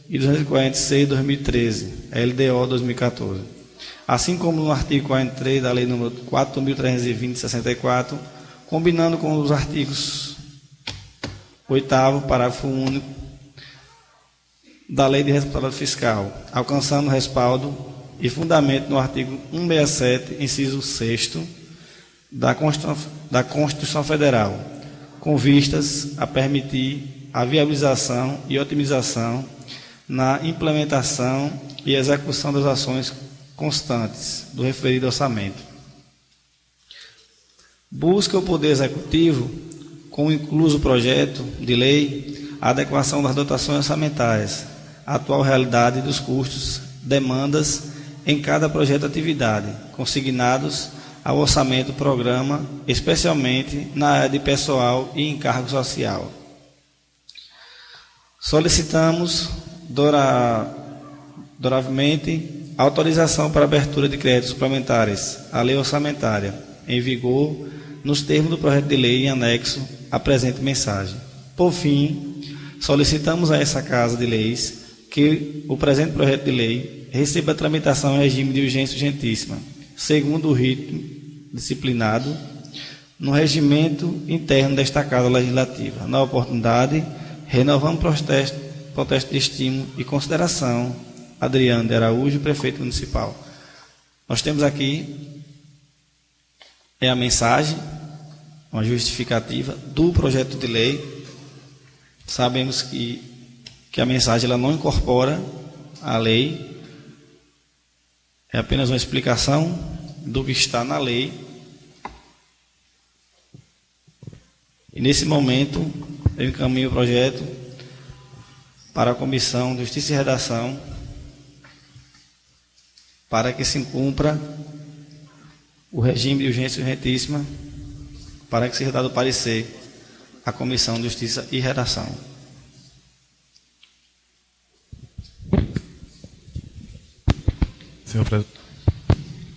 e 246 de 2013, é a LDO 2014. Assim como no artigo 43 da Lei número 4.320 de 64, combinando com os artigos 8º, parágrafo único, da Lei de Responsabilidade Fiscal, alcançando respaldo e fundamento no artigo 167, inciso 6º, da Constituição Federal, com vistas a permitir a viabilização e otimização na implementação e execução das ações constantes do referido orçamento. Busca o Poder Executivo, com o incluso projeto de lei, a adequação das dotações orçamentárias, a atual realidade dos custos, demandas em cada projeto de atividade, consignados ao orçamento programa, especialmente na área de pessoal e encargo social. Solicitamos doravante autorização para abertura de créditos suplementares à lei orçamentária, em vigor, nos termos do projeto de lei em anexo à presente mensagem. Por fim, solicitamos a essa Casa de Leis que o presente projeto de lei receba a tramitação em regime de urgência urgentíssima, segundo o ritmo disciplinado no regimento interno desta Casa Legislativa. Na oportunidade, renovamos protesto de estímulo e consideração. Adriano de Araújo, Prefeito Municipal. Nós temos aqui a mensagem, uma justificativa do projeto de lei. Sabemos que a mensagem ela não incorpora a lei, é apenas uma explicação do que está na lei. E nesse momento eu encaminho o projeto para a Comissão de Justiça e Redação, para que se cumpra o regime de urgência urgentíssima, para que seja dado parecer à Comissão de Justiça e Redação.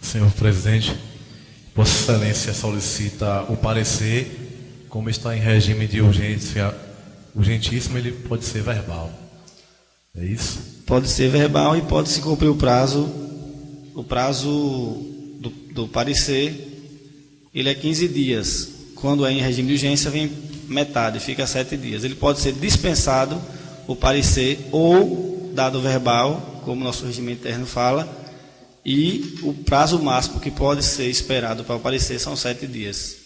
Senhor Presidente, Vossa Excelência solicita o parecer, como está em regime de urgência urgentíssimo, ele pode ser verbal. É isso? Pode ser verbal e pode se cumprir o prazo do parecer, ele é 15 dias. Quando é em regime de urgência, vem metade, fica 7 dias. Ele pode ser dispensado, o parecer, ou dado verbal, como nosso regimento interno fala, e o prazo máximo que pode ser esperado para o parecer são 7 dias.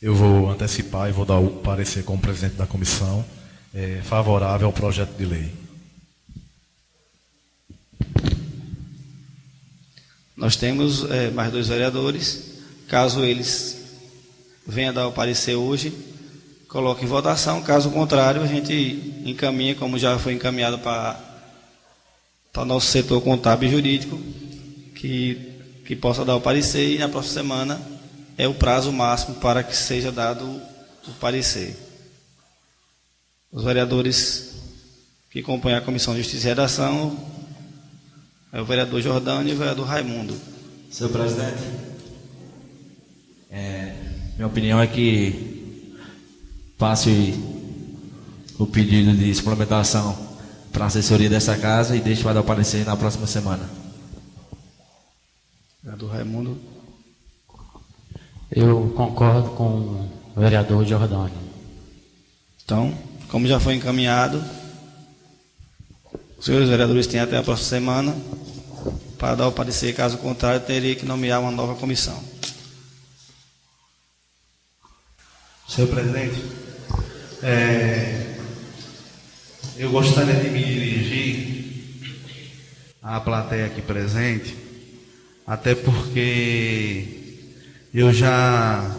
Eu vou antecipar e vou dar o parecer como presidente da comissão, favorável ao projeto de lei. Nós temos mais 2 vereadores. Caso eles venham dar o parecer hoje, coloca em votação. Caso contrário, a gente encaminha, como já foi encaminhado para o nosso setor contábil e jurídico, que possa dar o parecer, e na próxima semana é o prazo máximo para que seja dado o parecer. Os vereadores que compõem a Comissão de Justiça e Redação é o vereador Jordânio e o vereador Raimundo. Senhor presidente, minha opinião é que passe o pedido de suplementação para a assessoria dessa casa e deixe para dar o parecer na próxima semana. Vereador Raimundo. Eu concordo com o vereador Jordânio. Então, como já foi encaminhado, os senhores vereadores têm até a próxima semana para dar o parecer. Caso contrário, teria que nomear uma nova comissão. Senhor presidente, eu gostaria de me dirigir à plateia aqui presente, até porque eu já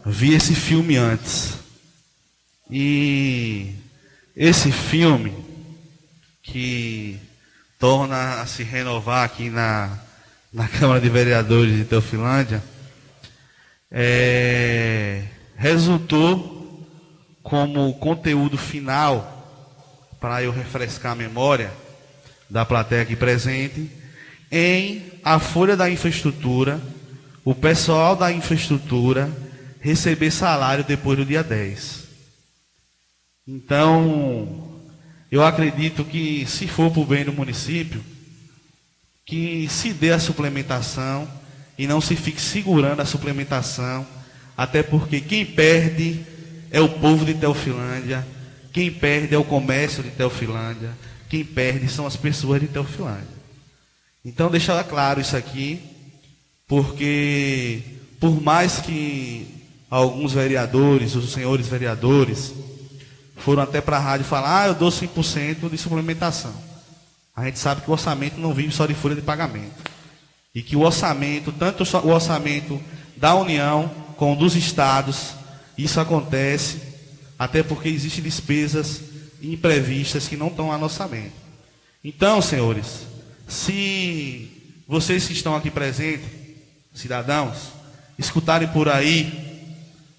vi esse filme antes. E esse filme que torna a se renovar aqui na Câmara de Vereadores de Teofilândia, resultou como conteúdo final, para eu refrescar a memória da plateia aqui presente, em a folha da infraestrutura, o pessoal da infraestrutura receber salário depois do dia 10. Então, eu acredito que, se for para o bem do município, que se dê a suplementação e não se fique segurando a suplementação, até porque quem perde é o povo de Teofilândia, quem perde é o comércio de Teofilândia, quem perde são as pessoas de Teofilândia. Então, deixar claro isso aqui, porque por mais que alguns vereadores, os senhores vereadores, foram até para a rádio falar, eu dou 5% de suplementação. A gente sabe que o orçamento não vive só de folha de pagamento. E que o orçamento, tanto o orçamento da União como dos estados, isso acontece até porque existem despesas imprevistas que não estão lá no orçamento. Então, senhores, se vocês que estão aqui presentes, cidadãos, escutarem por aí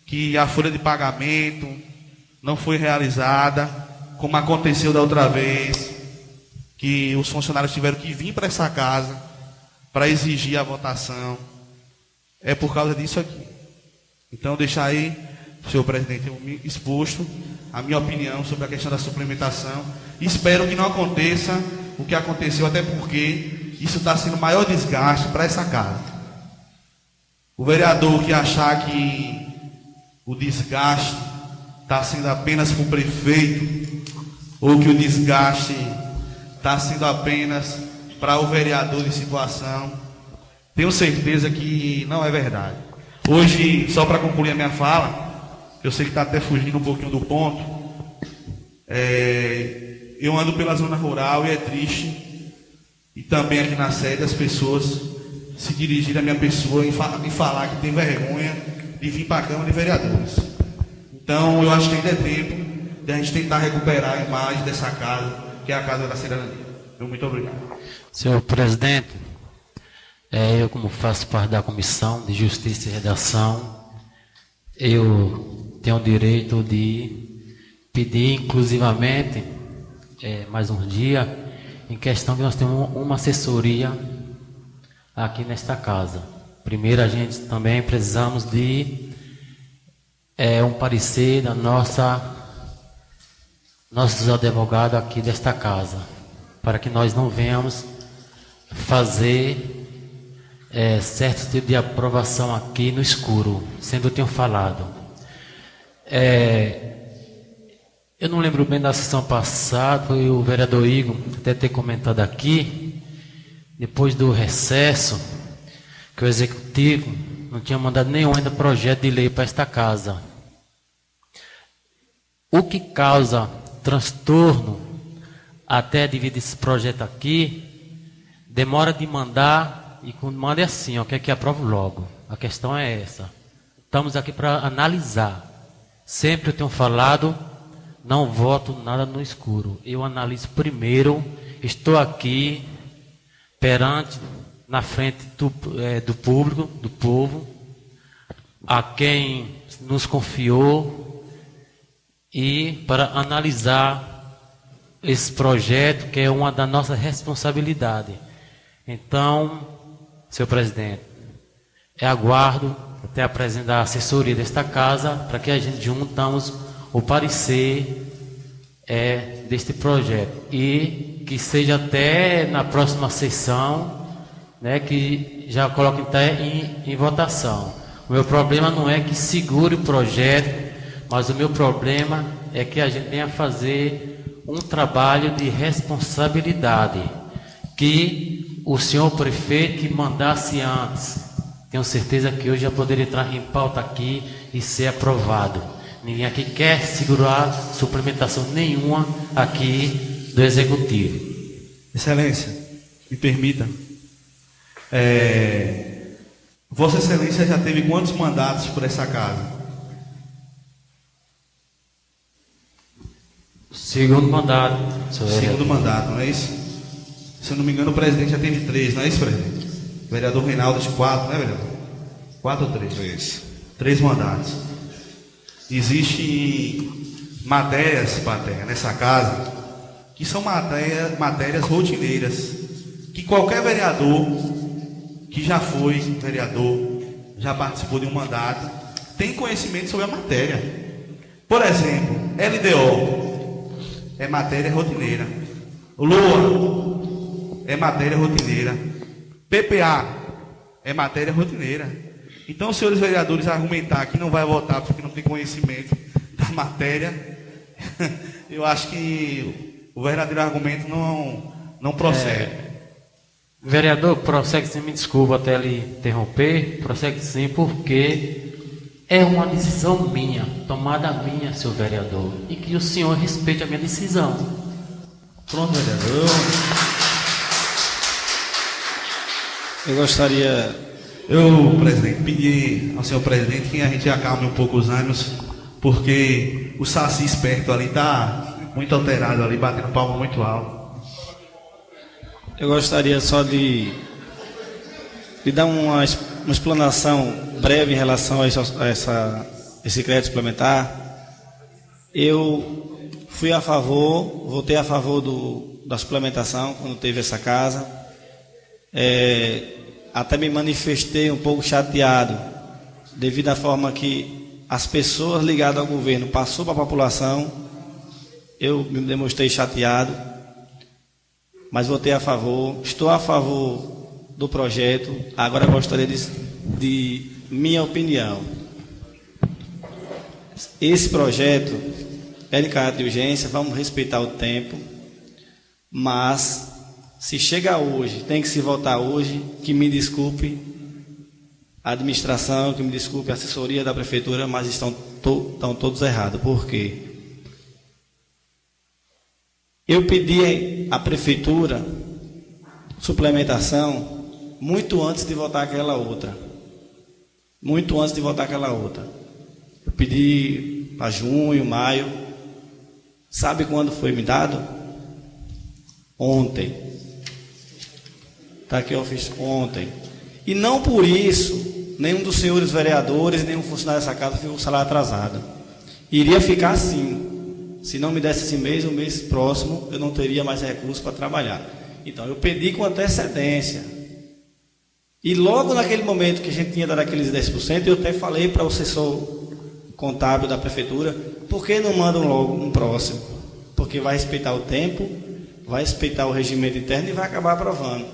que a folha de pagamento não foi realizada, como aconteceu da outra vez, que os funcionários tiveram que vir para essa casa para exigir a votação, é por causa disso aqui. Então, deixar aí, senhor presidente, eu me exposto a minha opinião sobre a questão da suplementação. Espero que não aconteça o que aconteceu, até porque isso está sendo o maior desgaste para essa casa. O vereador que achar que o desgaste está sendo apenas com o prefeito, ou que o desgaste está sendo apenas para o vereador de situação, tenho certeza que não é verdade. Hoje, só para concluir a minha fala, eu sei que está até fugindo um pouquinho do ponto, eu ando pela zona rural e é triste, e também aqui na sede as pessoas se dirigirem à minha pessoa e falar que tem vergonha de vir para a Câmara de Vereadores. Então, eu acho que ainda é tempo de a gente tentar recuperar a imagem dessa casa, que é a Casa da Cidadania. Muito obrigado. Senhor presidente, eu, como faço parte da Comissão de Justiça e Redação, eu tenho o direito de pedir inclusivamente mais um dia, em questão que nós temos uma assessoria aqui nesta casa. Primeiro, a gente também precisamos de um parecer da nossos advogados aqui desta casa, para que nós não venhamos fazer certo tipo de aprovação aqui no escuro, sendo eu tenho falado. Eu não lembro bem da sessão passada, foi o vereador Igor até ter comentado aqui, depois do recesso, que o executivo não tinha mandado nenhum ainda projeto de lei para esta casa. O que causa transtorno até devido a esse projeto aqui, demora de mandar, e quando manda é assim, quer que aprove logo. A questão é essa. Estamos aqui para analisar. Sempre eu tenho falado, não voto nada no escuro. Eu analiso primeiro, estou aqui perante, na frente do público, do povo, a quem nos confiou, e para analisar esse projeto, que é uma da nossa responsabilidade. Então, senhor presidente, aguardo até apresentar a assessoria desta casa, para que a gente juntamos o parecer deste projeto, e que seja até na próxima sessão, né, que já coloque até em votação. O meu problema não é que segure o projeto, mas o meu problema é que a gente venha fazer um trabalho de responsabilidade, que o senhor prefeito que mandasse antes. Tenho certeza que hoje já poderia entrar em pauta aqui e ser aprovado. Ninguém aqui quer segurar suplementação nenhuma aqui do Executivo. Excelência, me permita. Vossa Excelência já teve quantos mandatos por essa casa? Segundo mandato, senhor vereador. Segundo mandato, não é isso? Se eu não me engano, o presidente já teve 3, não é isso, presidente? O vereador Reinaldo de 4, né, vereador? 4 ou 3? 3. 3 mandatos. Existem matérias, Paterra, nessa casa, que são matérias rotineiras, que qualquer vereador que já foi vereador, já participou de um mandato, tem conhecimento sobre a matéria. Por exemplo, LDO é matéria rotineira. LOA é matéria rotineira. PPA é matéria rotineira. Então, os senhores vereadores argumentar que não vai votar porque não tem conhecimento da matéria, eu acho que o verdadeiro argumento não procede. Vereador, prossegue sim, me desculpa até lhe interromper, prossegue sim, porque é uma decisão minha, tomada minha, senhor vereador, e que o senhor respeite a minha decisão. Pronto, vereador. Eu gostaria, presidente, pedir ao senhor presidente que a gente acalme um pouco os ânimos, porque o Saci esperto ali está muito alterado ali, batendo palma muito alto. eu gostaria só de dar uma explanação breve em relação a esse crédito suplementar. Eu votei a favor da suplementação quando teve essa casa. Até me manifestei um pouco chateado devido à forma que as pessoas ligadas ao governo passou para a população. Eu me demonstrei chateado, mas votei a favor. Estou a favor do projeto. Agora gostaria de minha opinião. Esse projeto é de caráter de urgência, vamos respeitar o tempo, mas se chega hoje, tem que se votar hoje, que me desculpe a administração, que me desculpe a assessoria da prefeitura, mas estão todos errados. Por quê? Eu pedi à prefeitura suplementação muito antes de votar aquela outra. Eu pedi para junho, maio. Sabe quando foi me dado? Ontem. Está aqui, eu fiz ontem. E não por isso, nenhum dos senhores vereadores, nenhum funcionário dessa casa ficou com o salário atrasado. Iria ficar assim. Se não me desse esse mês, o mês próximo, eu não teria mais recursos para trabalhar. Então, eu pedi com antecedência. E logo naquele momento que a gente tinha dado aqueles 10%, eu até falei para o assessor contábil da prefeitura, por que não mandam logo um próximo? Porque vai respeitar o tempo, vai respeitar o regimento interno e vai acabar aprovando.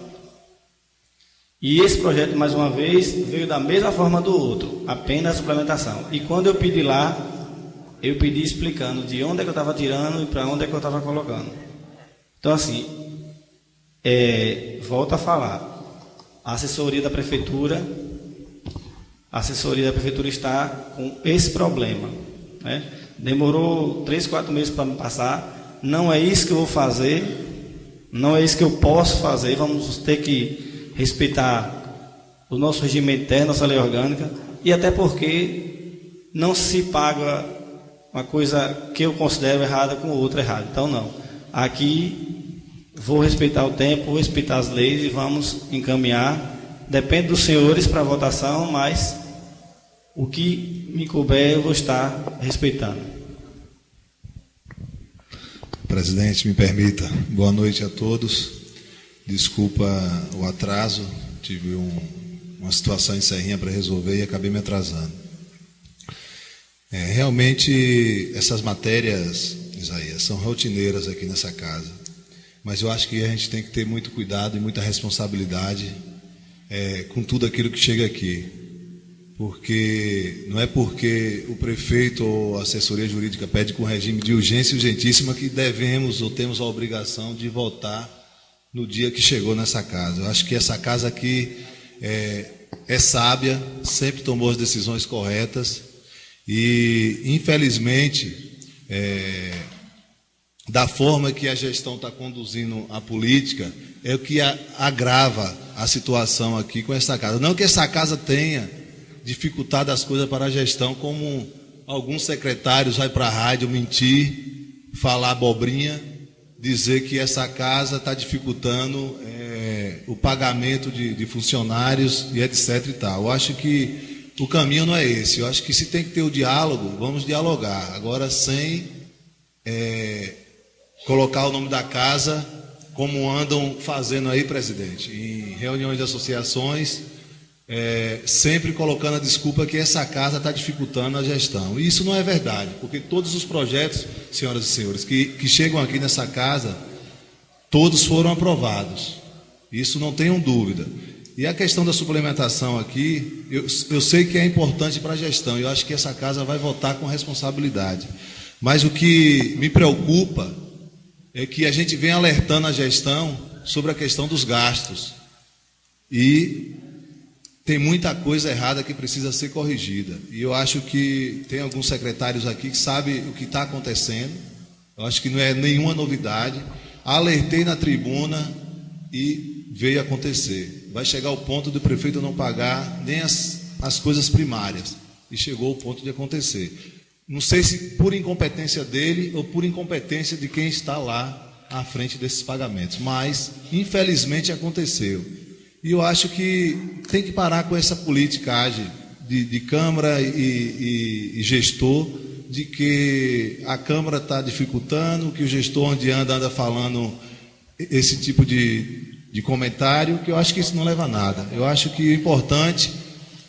E esse projeto, mais uma vez, veio da mesma forma do outro, apenas a suplementação. E quando eu pedi lá, eu pedi explicando de onde é que eu estava tirando e para onde é que eu estava colocando. Então, assim, volto a falar. A assessoria da prefeitura está com esse problema, né? Demorou 3, 4 meses para me passar. Não é isso que eu vou fazer, não é isso que eu posso fazer. Vamos ter que respeitar o nosso regimento interno, nossa lei orgânica, e até porque não se paga uma coisa que eu considero errada com outra errada. Então, não. Aqui, vou respeitar o tempo, vou respeitar as leis e vamos encaminhar. Depende dos senhores para a votação, mas o que me couber eu vou estar respeitando. Presidente, me permita. Boa noite a todos. Desculpa o atraso. Tive uma situação em Serrinha para resolver e acabei me atrasando. Realmente, essas matérias, Isaías, são rotineiras aqui nessa casa. Mas eu acho que a gente tem que ter muito cuidado e muita responsabilidade com tudo aquilo que chega aqui. Porque não é porque o prefeito ou a assessoria jurídica pede com regime de urgência urgentíssima que devemos ou temos a obrigação de votar no dia que chegou nessa casa. Eu acho que essa casa aqui é sábia, sempre tomou as decisões corretas e, infelizmente, da forma que a gestão está conduzindo a política, é o que agrava a situação aqui com essa casa. Não que essa casa tenha dificultado as coisas para a gestão, como alguns secretários vai para a rádio mentir, falar abobrinha, dizer que essa casa está dificultando o pagamento de funcionários e etc. e tal. Eu acho que o caminho não é esse. Eu acho que se tem que ter o diálogo, vamos dialogar. Agora, sem colocar o nome da casa, como andam fazendo aí, presidente, em reuniões de associações, sempre colocando a desculpa que essa casa está dificultando a gestão. E isso não é verdade, porque todos os projetos, senhoras e senhores, que chegam aqui nessa casa, todos foram aprovados. Isso não tenham dúvida. E a questão da suplementação aqui, eu sei que é importante para a gestão, eu acho que essa casa vai votar com responsabilidade. Mas o que me preocupa é que a gente vem alertando a gestão sobre a questão dos gastos. E tem muita coisa errada que precisa ser corrigida. E eu acho que tem alguns secretários aqui que sabem o que está acontecendo. Eu acho que não é nenhuma novidade. Alertei na tribuna e veio acontecer. Vai chegar o ponto do prefeito não pagar nem as coisas primárias. E chegou o ponto de acontecer. Não sei se por incompetência dele ou por incompetência de quem está lá à frente desses pagamentos. Mas, infelizmente, aconteceu. E eu acho que tem que parar com essa politicagem de Câmara e gestor, de que a Câmara está dificultando, que o gestor onde anda falando esse tipo de comentário, que eu acho que isso não leva a nada. Eu acho que o importante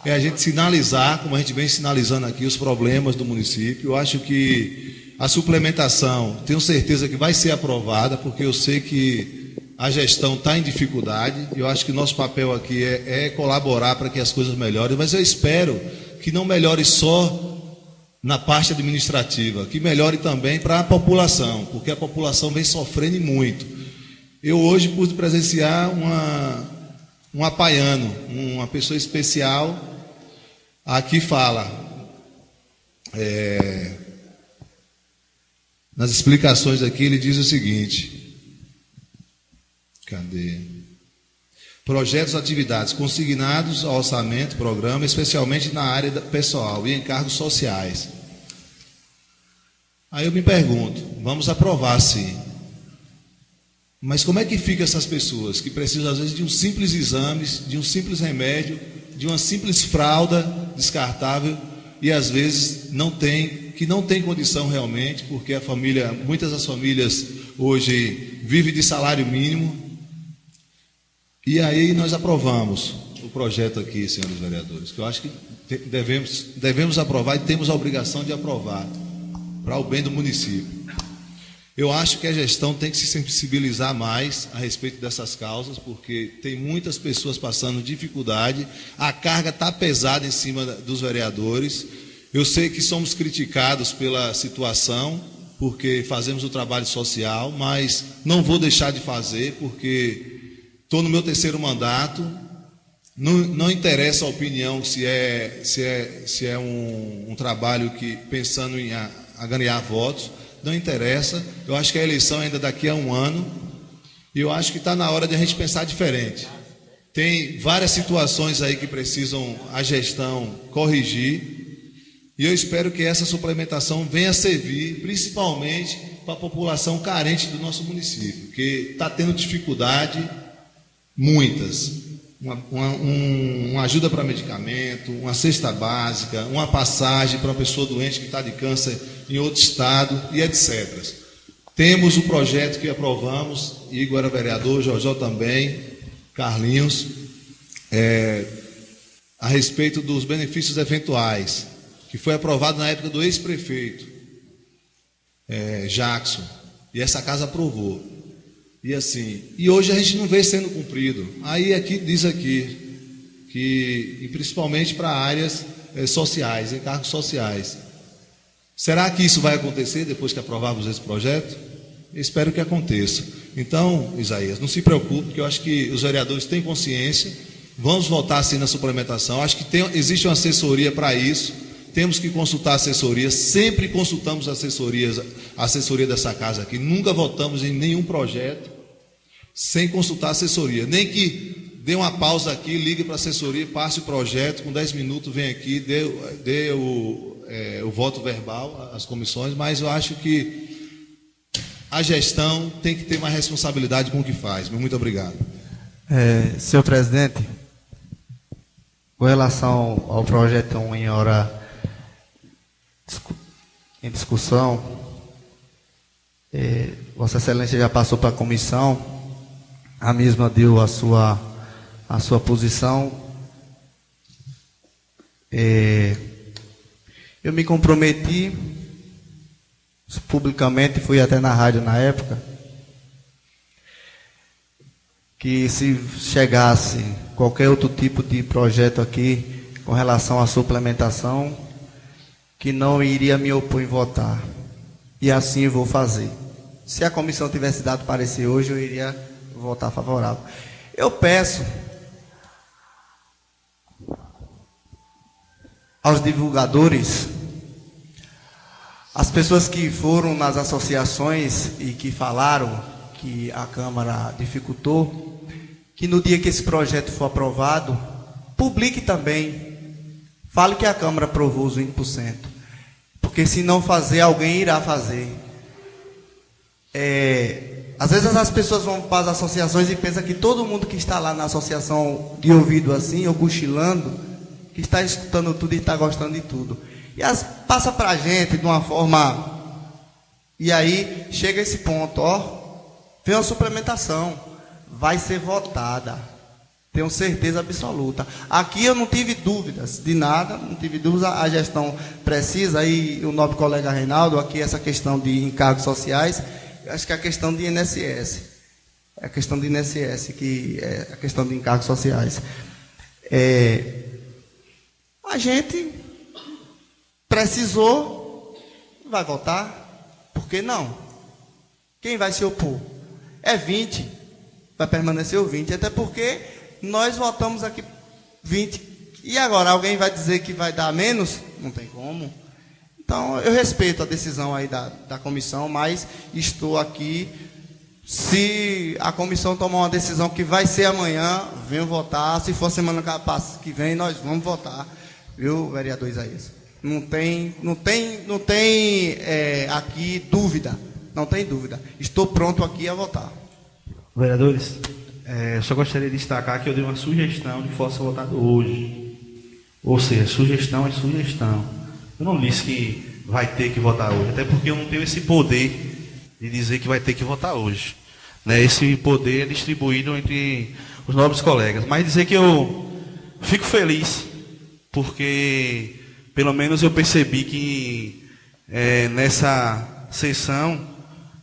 é a gente sinalizar, como a gente vem sinalizando aqui, os problemas do município. Eu acho que a suplementação, tenho certeza que vai ser aprovada, porque eu sei que a gestão está em dificuldade. Eu acho que o nosso papel aqui é colaborar para que as coisas melhorem, mas eu espero que não melhore só na parte administrativa, que melhore também para a população, porque a população vem sofrendo muito. Eu hoje pude presenciar um apaiano, uma pessoa especial, aqui fala, nas explicações aqui, ele diz o seguinte: cadê? Projetos, atividades consignados ao orçamento, programa, especialmente na área pessoal e encargos sociais. Aí eu me pergunto, vamos aprovar sim, mas como é que ficam essas pessoas que precisam às vezes de um simples exame, de um simples remédio, de uma simples fralda descartável e às vezes não tem condição realmente, porque muitas das famílias hoje vivem de salário mínimo. E aí nós aprovamos o projeto aqui, senhores vereadores, que eu acho que devemos aprovar e temos a obrigação de aprovar para o bem do município. Eu acho que a gestão tem que se sensibilizar mais a respeito dessas causas, porque tem muitas pessoas passando dificuldade, a carga está pesada em cima dos vereadores. Eu sei que somos criticados pela situação, porque fazemos o trabalho social, mas não vou deixar de fazer, porque estou no meu 3º mandato, não interessa a opinião se é um trabalho que pensando em ganhar votos, não interessa. Eu acho que a eleição ainda daqui a um ano, e eu acho que está na hora de a gente pensar diferente. Tem várias situações aí que precisam a gestão corrigir, E eu espero que essa suplementação venha servir principalmente para a população carente do nosso município, que está tendo dificuldade, muitas. Uma ajuda para medicamento, uma cesta básica, uma passagem para uma pessoa doente que está de câncer em outro estado e etc. Temos o projeto que aprovamos, Igor era vereador, Jorjó também, Carlinhos, a respeito dos benefícios eventuais, que foi aprovado na época do ex-prefeito, Jackson, e essa casa aprovou. E assim, e hoje a gente não vê sendo cumprido. Aí aqui diz aqui, e principalmente para áreas sociais, encargos sociais. Será que isso vai acontecer depois que aprovarmos esse projeto? Eu espero que aconteça. Então, Isaías, não se preocupe, porque eu acho que os vereadores têm consciência. Vamos votar assim na suplementação. Acho que existe uma assessoria para isso. Temos que consultar a assessoria. Sempre consultamos a assessoria dessa casa aqui. Nunca votamos em nenhum projeto sem consultar a assessoria. Nem que dê uma pausa aqui, ligue para a assessoria, passe o projeto, com 10 minutos vem aqui, dê o voto verbal às comissões, mas eu acho que a gestão tem que ter mais responsabilidade com o que faz. Muito obrigado. Senhor presidente, com relação ao projeto em discussão, Vossa Excelência já passou para a comissão, a mesma deu a sua posição. Eu me comprometi publicamente, fui até na rádio na época, que se chegasse qualquer outro tipo de projeto aqui com relação à suplementação, que não iria me opor em votar. E assim eu vou fazer. Se a comissão tivesse dado parecer hoje, eu iria votar favorável. Eu peço aos divulgadores, as pessoas que foram nas associações e que falaram que a Câmara dificultou, que no dia que esse projeto for aprovado, publique também. Fale que a Câmara aprovou os 20%. Porque se não fazer, alguém irá fazer. Às vezes as pessoas vão para as associações e pensam que todo mundo que está lá na associação de ouvido assim, ou cochilando, que está escutando tudo e está gostando de tudo. E passa para a gente de uma forma... E aí chega esse ponto, vem uma suplementação, vai ser votada. Tenho certeza absoluta. Aqui eu não tive dúvidas de nada, não tive dúvidas, a gestão precisa, aí o nobre colega Reinaldo, aqui essa questão de encargos sociais, acho que é a questão de INSS. É a questão de INSS, que é a questão de encargos sociais. A gente precisou, vai votar, por que não? Quem vai se opor? 20, vai permanecer o 20, até porque nós votamos aqui 20, e agora alguém vai dizer que vai dar menos? Não tem como. Então, eu respeito a decisão aí da comissão, mas estou aqui, se a comissão tomar uma decisão que vai ser amanhã, venho votar, se for semana que vem, nós vamos votar, viu, vereador Isaías? Não tem aqui dúvida, não tem dúvida, estou pronto aqui a votar. Vereadores, eu só gostaria de destacar que eu dei uma sugestão de fosse votado hoje, ou seja, sugestão é sugestão. Eu não disse que vai ter que votar hoje, até porque eu não tenho esse poder de dizer que vai ter que votar hoje. Esse poder é distribuído entre os nobres colegas. Mas dizer que eu fico feliz, porque pelo menos eu percebi que nessa sessão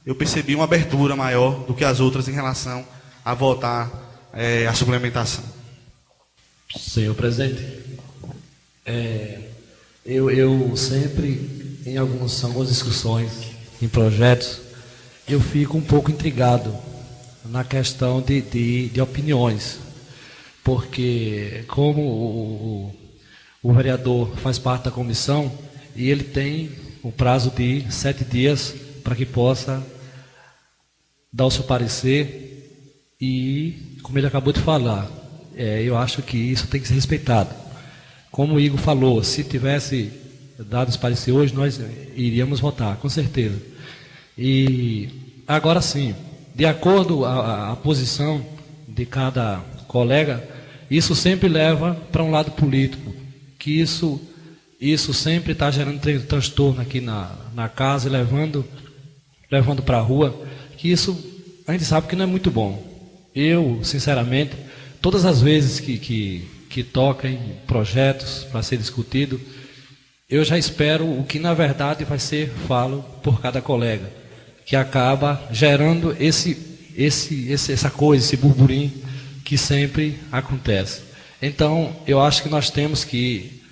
eu percebi uma abertura maior do que as outras em relação a votar a suplementação. Senhor presidente, eu sempre, em algumas discussões, em projetos, eu fico um pouco intrigado na questão de opiniões, porque como o vereador faz parte da comissão e ele tem um prazo de 7 dias para que possa dar o seu parecer e, como ele acabou de falar, eu acho que isso tem que ser respeitado. Como o Igor falou, se tivesse dado esse parecer hoje, nós iríamos votar, com certeza. E agora sim, de acordo a posição de cada colega, isso sempre leva para um lado político, que isso sempre está gerando transtorno aqui na casa e levando para a rua, que isso a gente sabe que não é muito bom. Eu, sinceramente, todas as vezes que toca em projetos para ser discutido, eu já espero o que na verdade vai ser falo por cada colega, que acaba gerando essa coisa, esse burburinho que sempre acontece. Então, eu acho que nós temos que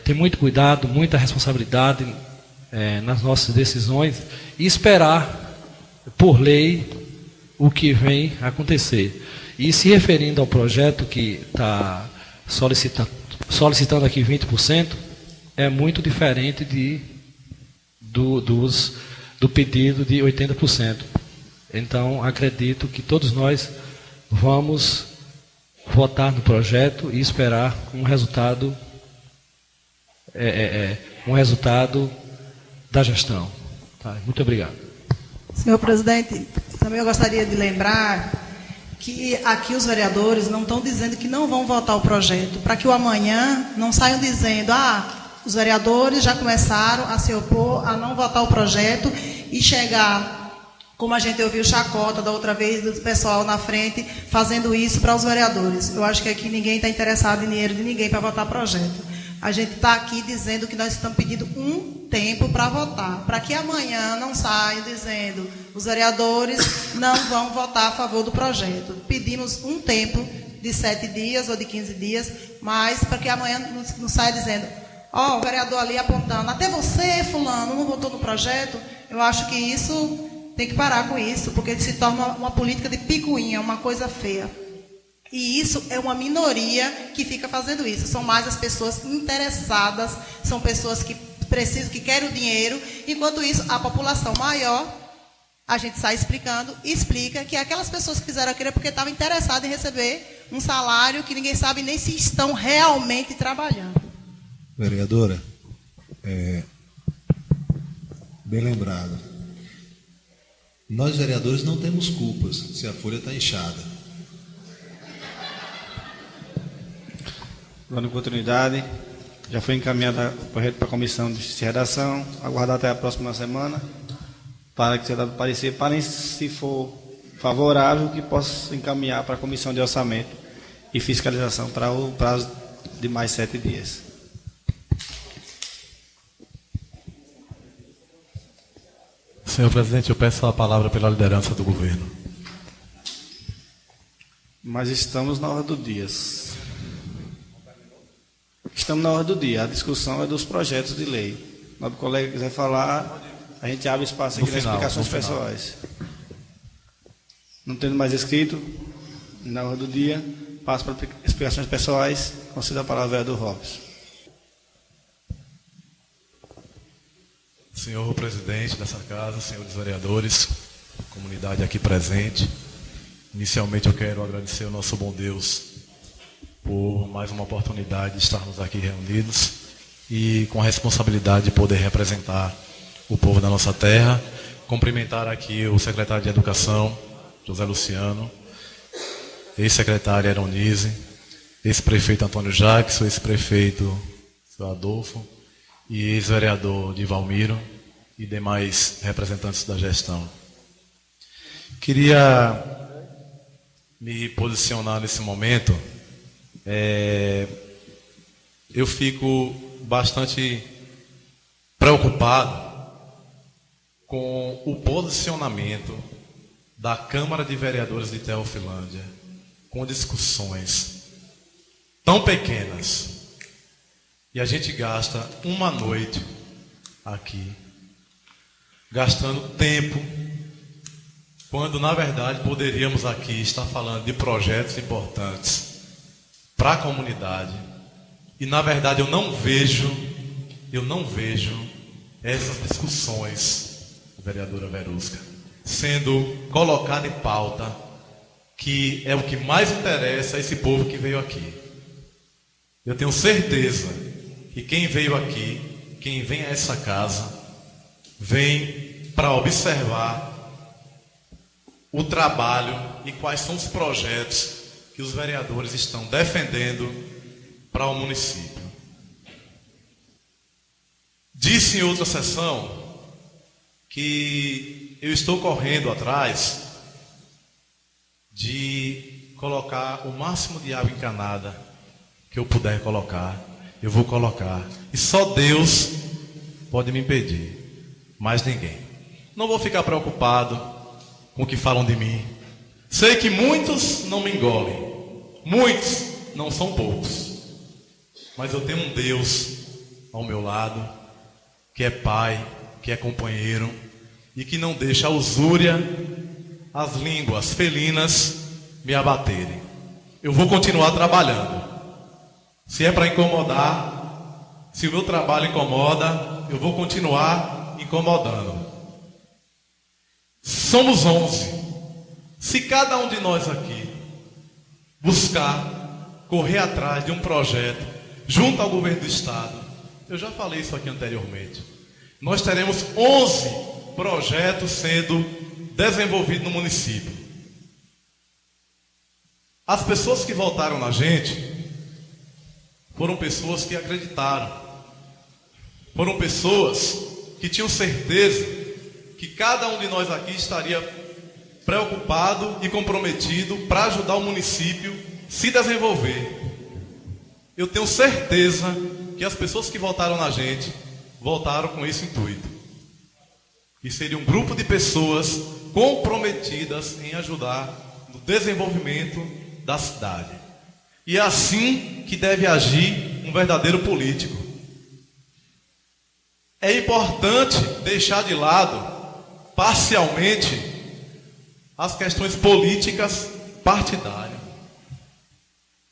ter muito cuidado, muita responsabilidade nas nossas decisões e esperar, por lei, o que vem acontecer. E se referindo ao projeto que está solicitando aqui 20%, é muito diferente do pedido de 80%. Então, acredito que todos nós vamos votar no projeto e esperar um resultado da gestão. Tá, muito obrigado. Senhor presidente, também eu gostaria de lembrar que aqui os vereadores não estão dizendo que não vão votar o projeto, para que o amanhã não saiam dizendo, os vereadores já começaram a se opor a não votar o projeto e chegar, como a gente ouviu chacota da outra vez, do pessoal na frente, fazendo isso para os vereadores. Eu acho que aqui ninguém está interessado em dinheiro de ninguém para votar projeto. A gente está aqui dizendo que nós estamos pedindo um tempo para votar, para que amanhã não saiam dizendo os vereadores não vão votar a favor do projeto. Pedimos um tempo de 7 dias ou de 15 dias, mas para que amanhã não saia dizendo, o vereador ali apontando, até você, fulano, não votou no projeto. Eu acho que isso tem que parar com isso, porque se torna uma política de picuinha, uma coisa feia. E isso é uma minoria que fica fazendo isso. São mais as pessoas interessadas, são pessoas que precisam, que querem o dinheiro. Enquanto isso, a população maior, a gente sai explicando, explica que aquelas pessoas que fizeram aquilo é porque estavam interessadas em receber um salário que ninguém sabe nem se estão realmente trabalhando. Vereadora, bem lembrado. Nós, vereadores, não temos culpas se a folha está inchada. Dando continuidade, já foi encaminhado o projeto para a comissão de redação, aguardar até a próxima semana, para que seja dado parecer, para, se for favorável, que possa encaminhar para a comissão de orçamento e fiscalização para o prazo de mais 7 dias. Senhor presidente, eu peço a palavra pela liderança do governo. Mas estamos na hora do dia. Estamos na hora do dia. A discussão é dos projetos de lei. Se o colega quiser falar, a gente abre espaço aqui nas explicações pessoais. Não tendo mais escrito, na hora do dia, passo para explicações pessoais. Concedo a palavra ao vereador Robson. Senhor presidente dessa casa, senhores vereadores, comunidade aqui presente, inicialmente eu quero agradecer ao nosso bom Deus por mais uma oportunidade de estarmos aqui reunidos e com a responsabilidade de poder representar o povo da nossa terra. Cumprimentar aqui o secretário de Educação, José Luciano, ex-secretária Eronise, ex-prefeito Antônio Jackson, ex-prefeito Sr. Adolfo, e ex-vereador de Valmiro e demais representantes da gestão. Queria me posicionar nesse momento. Eu fico bastante preocupado com o posicionamento da Câmara de Vereadores de Teofilândia, com discussões tão pequenas. E a gente gasta uma noite aqui, gastando tempo, quando na verdade poderíamos aqui estar falando de projetos importantes para a comunidade. E na verdade eu não vejo essas discussões, vereadora Verusca, sendo colocada em pauta, que é o que mais interessa a esse povo que veio aqui. Eu tenho certeza que quem veio aqui quem vem a essa casa vem para observar o trabalho e quais são os projetos que os vereadores estão defendendo para o município. Disse em outra sessão que eu estou correndo atrás de colocar o máximo de água encanada que eu puder colocar, eu vou colocar. E só Deus pode me impedir, mais ninguém. Não vou ficar preocupado com o que falam de mim. Sei que muitos não me engolem, muitos, não são poucos. Mas eu tenho um Deus ao meu lado, que é pai, que é companheiro, e que não deixa a usúria, as línguas felinas me abaterem. Eu vou continuar trabalhando. Se é para incomodar, se o meu trabalho incomoda, eu vou continuar incomodando. Somos 11. Se cada um de nós aqui buscar, correr atrás de um projeto junto ao governo do estado, eu já falei isso aqui anteriormente, nós teremos 11 projetos sendo desenvolvidos no município. As pessoas que votaram na gente foram pessoas que acreditaram, foram pessoas que tinham certeza que cada um de nós aqui estaria preocupado e comprometido para ajudar o município a se desenvolver. Eu tenho certeza que as pessoas que votaram na gente votaram com esse intuito. E seria um grupo de pessoas comprometidas em ajudar no desenvolvimento da cidade. E é assim que deve agir um verdadeiro político. É importante deixar de lado, parcialmente, as questões políticas partidárias.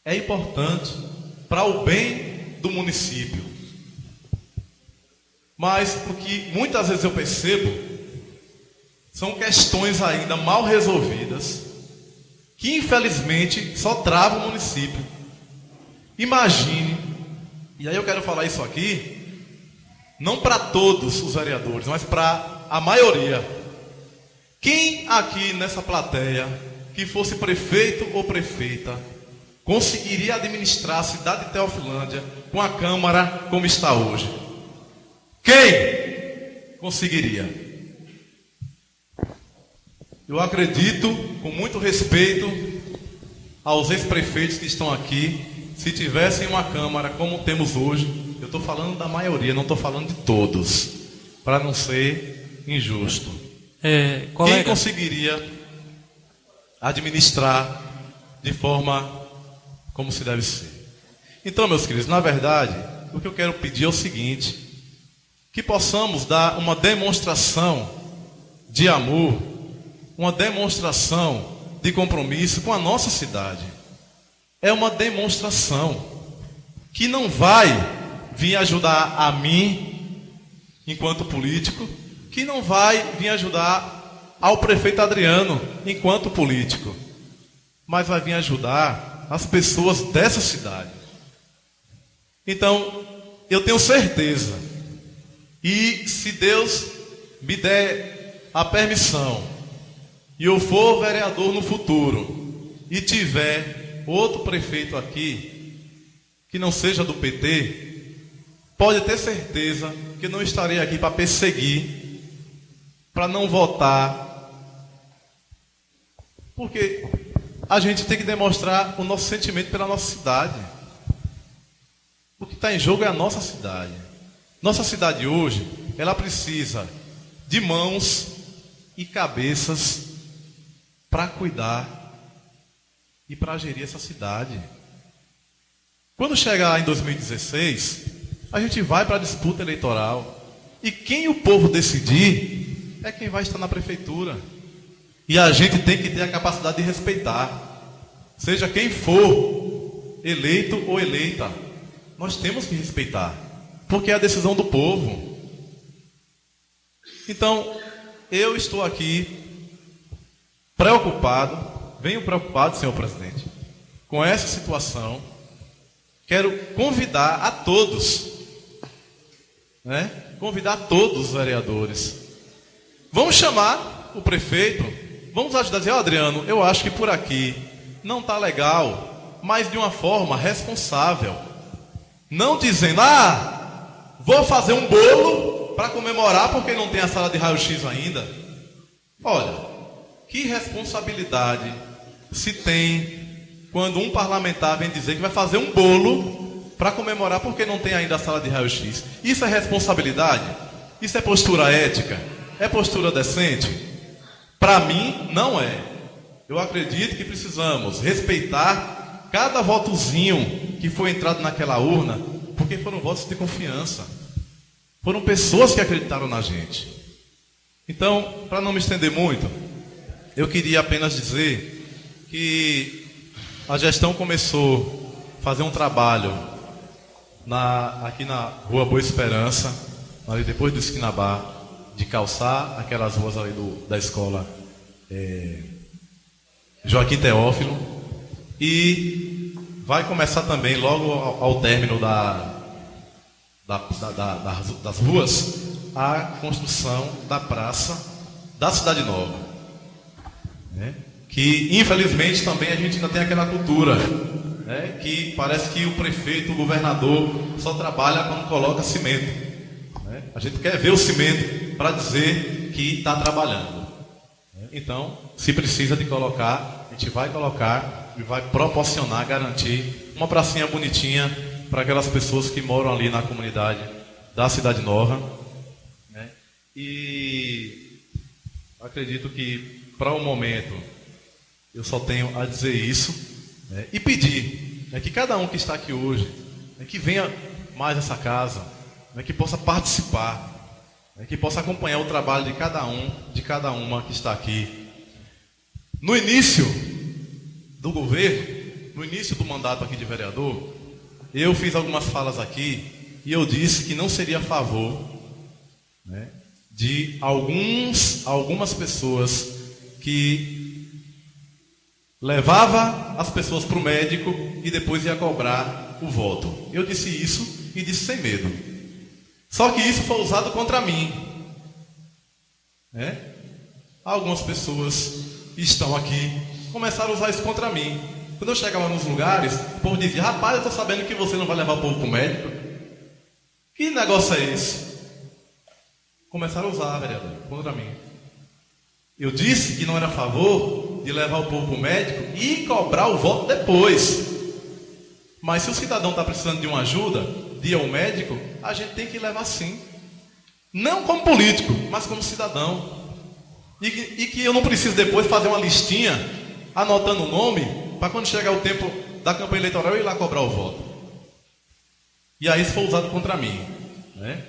É importante para o bem do município. Mas o que muitas vezes eu percebo são questões ainda mal resolvidas que infelizmente só travam o município. Imagine, e aí eu quero falar isso aqui, não para todos os vereadores, mas para a maioria. Quem aqui nessa plateia que fosse prefeito ou prefeita conseguiria administrar a cidade de Teofilândia com a Câmara como está hoje? Quem conseguiria? Eu acredito, com muito respeito aos ex-prefeitos que estão aqui, se tivessem uma Câmara como temos hoje, eu estou falando da maioria, não estou falando de todos, para não ser injusto. Quem conseguiria administrar de forma como se deve ser? Então, meus queridos, na verdade, o que eu quero pedir é o seguinte: que possamos dar uma demonstração de amor, uma demonstração de compromisso com a nossa cidade. É uma demonstração que não vai vir ajudar a mim, enquanto político, que não vai vir ajudar ao prefeito Adriano, enquanto político, mas vai vir ajudar as pessoas dessa cidade. Então, eu tenho certeza, e se Deus me der a permissão, e eu for vereador no futuro, e tiver outro prefeito aqui, que não seja do PT, pode ter certeza que eu não estarei aqui para perseguir, para não votar, porque a gente tem que demonstrar o nosso sentimento pela nossa cidade. O que está em jogo é a nossa cidade. Nossa cidade hoje, ela precisa de mãos e cabeças para cuidar e para gerir essa cidade. Quando chegar em 2016, a gente vai para a disputa eleitoral. E quem o povo decidir é quem vai estar na prefeitura. E a gente tem que ter a capacidade de respeitar. Seja quem for eleito ou eleita, nós temos que respeitar, porque é a decisão do povo. Então, eu estou aqui venho preocupado, senhor presidente, com essa situação. Quero convidar a todos né? Convidar todos os vereadores. Vamos chamar o prefeito, vamos ajudar a dizer, Adriano, eu acho que por aqui não está legal, mas de uma forma responsável. Não dizendo, vou fazer um bolo para comemorar porque não tem a sala de raio-x ainda. Olha, que responsabilidade se tem quando um parlamentar vem dizer que vai fazer um bolo para comemorar porque não tem ainda a sala de raio-x. Isso é responsabilidade? Isso é postura ética? É postura decente? Para mim, não é. Eu acredito que precisamos respeitar cada votozinho que foi entrado naquela urna, porque foram votos de confiança. Foram pessoas que acreditaram na gente. Então, para não me estender muito, eu queria apenas dizer que a gestão começou a fazer um trabalho aqui na Rua Boa Esperança, ali depois do Esquinabá, de calçar aquelas ruas ali da escola Joaquim Teófilo, e vai começar também logo ao término das ruas a construção da praça da Cidade Nova, né? Que infelizmente também a gente ainda tem aquela cultura, né? Que parece que o prefeito, o governador só trabalha quando coloca cimento, né? A gente quer ver o cimento para dizer que está trabalhando, né? Então, se precisa de colocar, a gente vai colocar e vai proporcionar, garantir uma pracinha bonitinha para aquelas pessoas que moram ali na comunidade da Cidade Nova, né? E acredito que para o momento eu só tenho a dizer isso, né? E pedir, né, que cada um que está aqui hoje, né, que venha mais essa casa, né, que possa participar, né, que possa acompanhar o trabalho de cada um, de cada uma que está aqui. No início do governo, no início do mandato aqui de vereador, eu fiz algumas falas aqui e eu disse que não seria a favor, né, de algumas pessoas que levava as pessoas para o médico e depois ia cobrar o voto. Eu disse isso e disse sem medo. Só que isso foi usado contra mim, né? Algumas pessoas estão aqui começaram a usar isso contra mim. Quando eu chegava nos lugares, o povo dizia, rapaz, eu estou sabendo que você não vai levar o povo para o médico. Que negócio é esse? Começaram a usar, vereador, contra mim. Eu disse que não era a favor de levar o povo para o médico e cobrar o voto depois. Mas se o cidadão está precisando de uma ajuda, de ir ao médico, a gente tem que levar sim. Não como político, mas como cidadão. E que eu não preciso depois fazer uma listinha, anotando o nome, para quando chegar o tempo da campanha eleitoral eu ir lá cobrar o voto. E aí isso foi usado contra mim, né?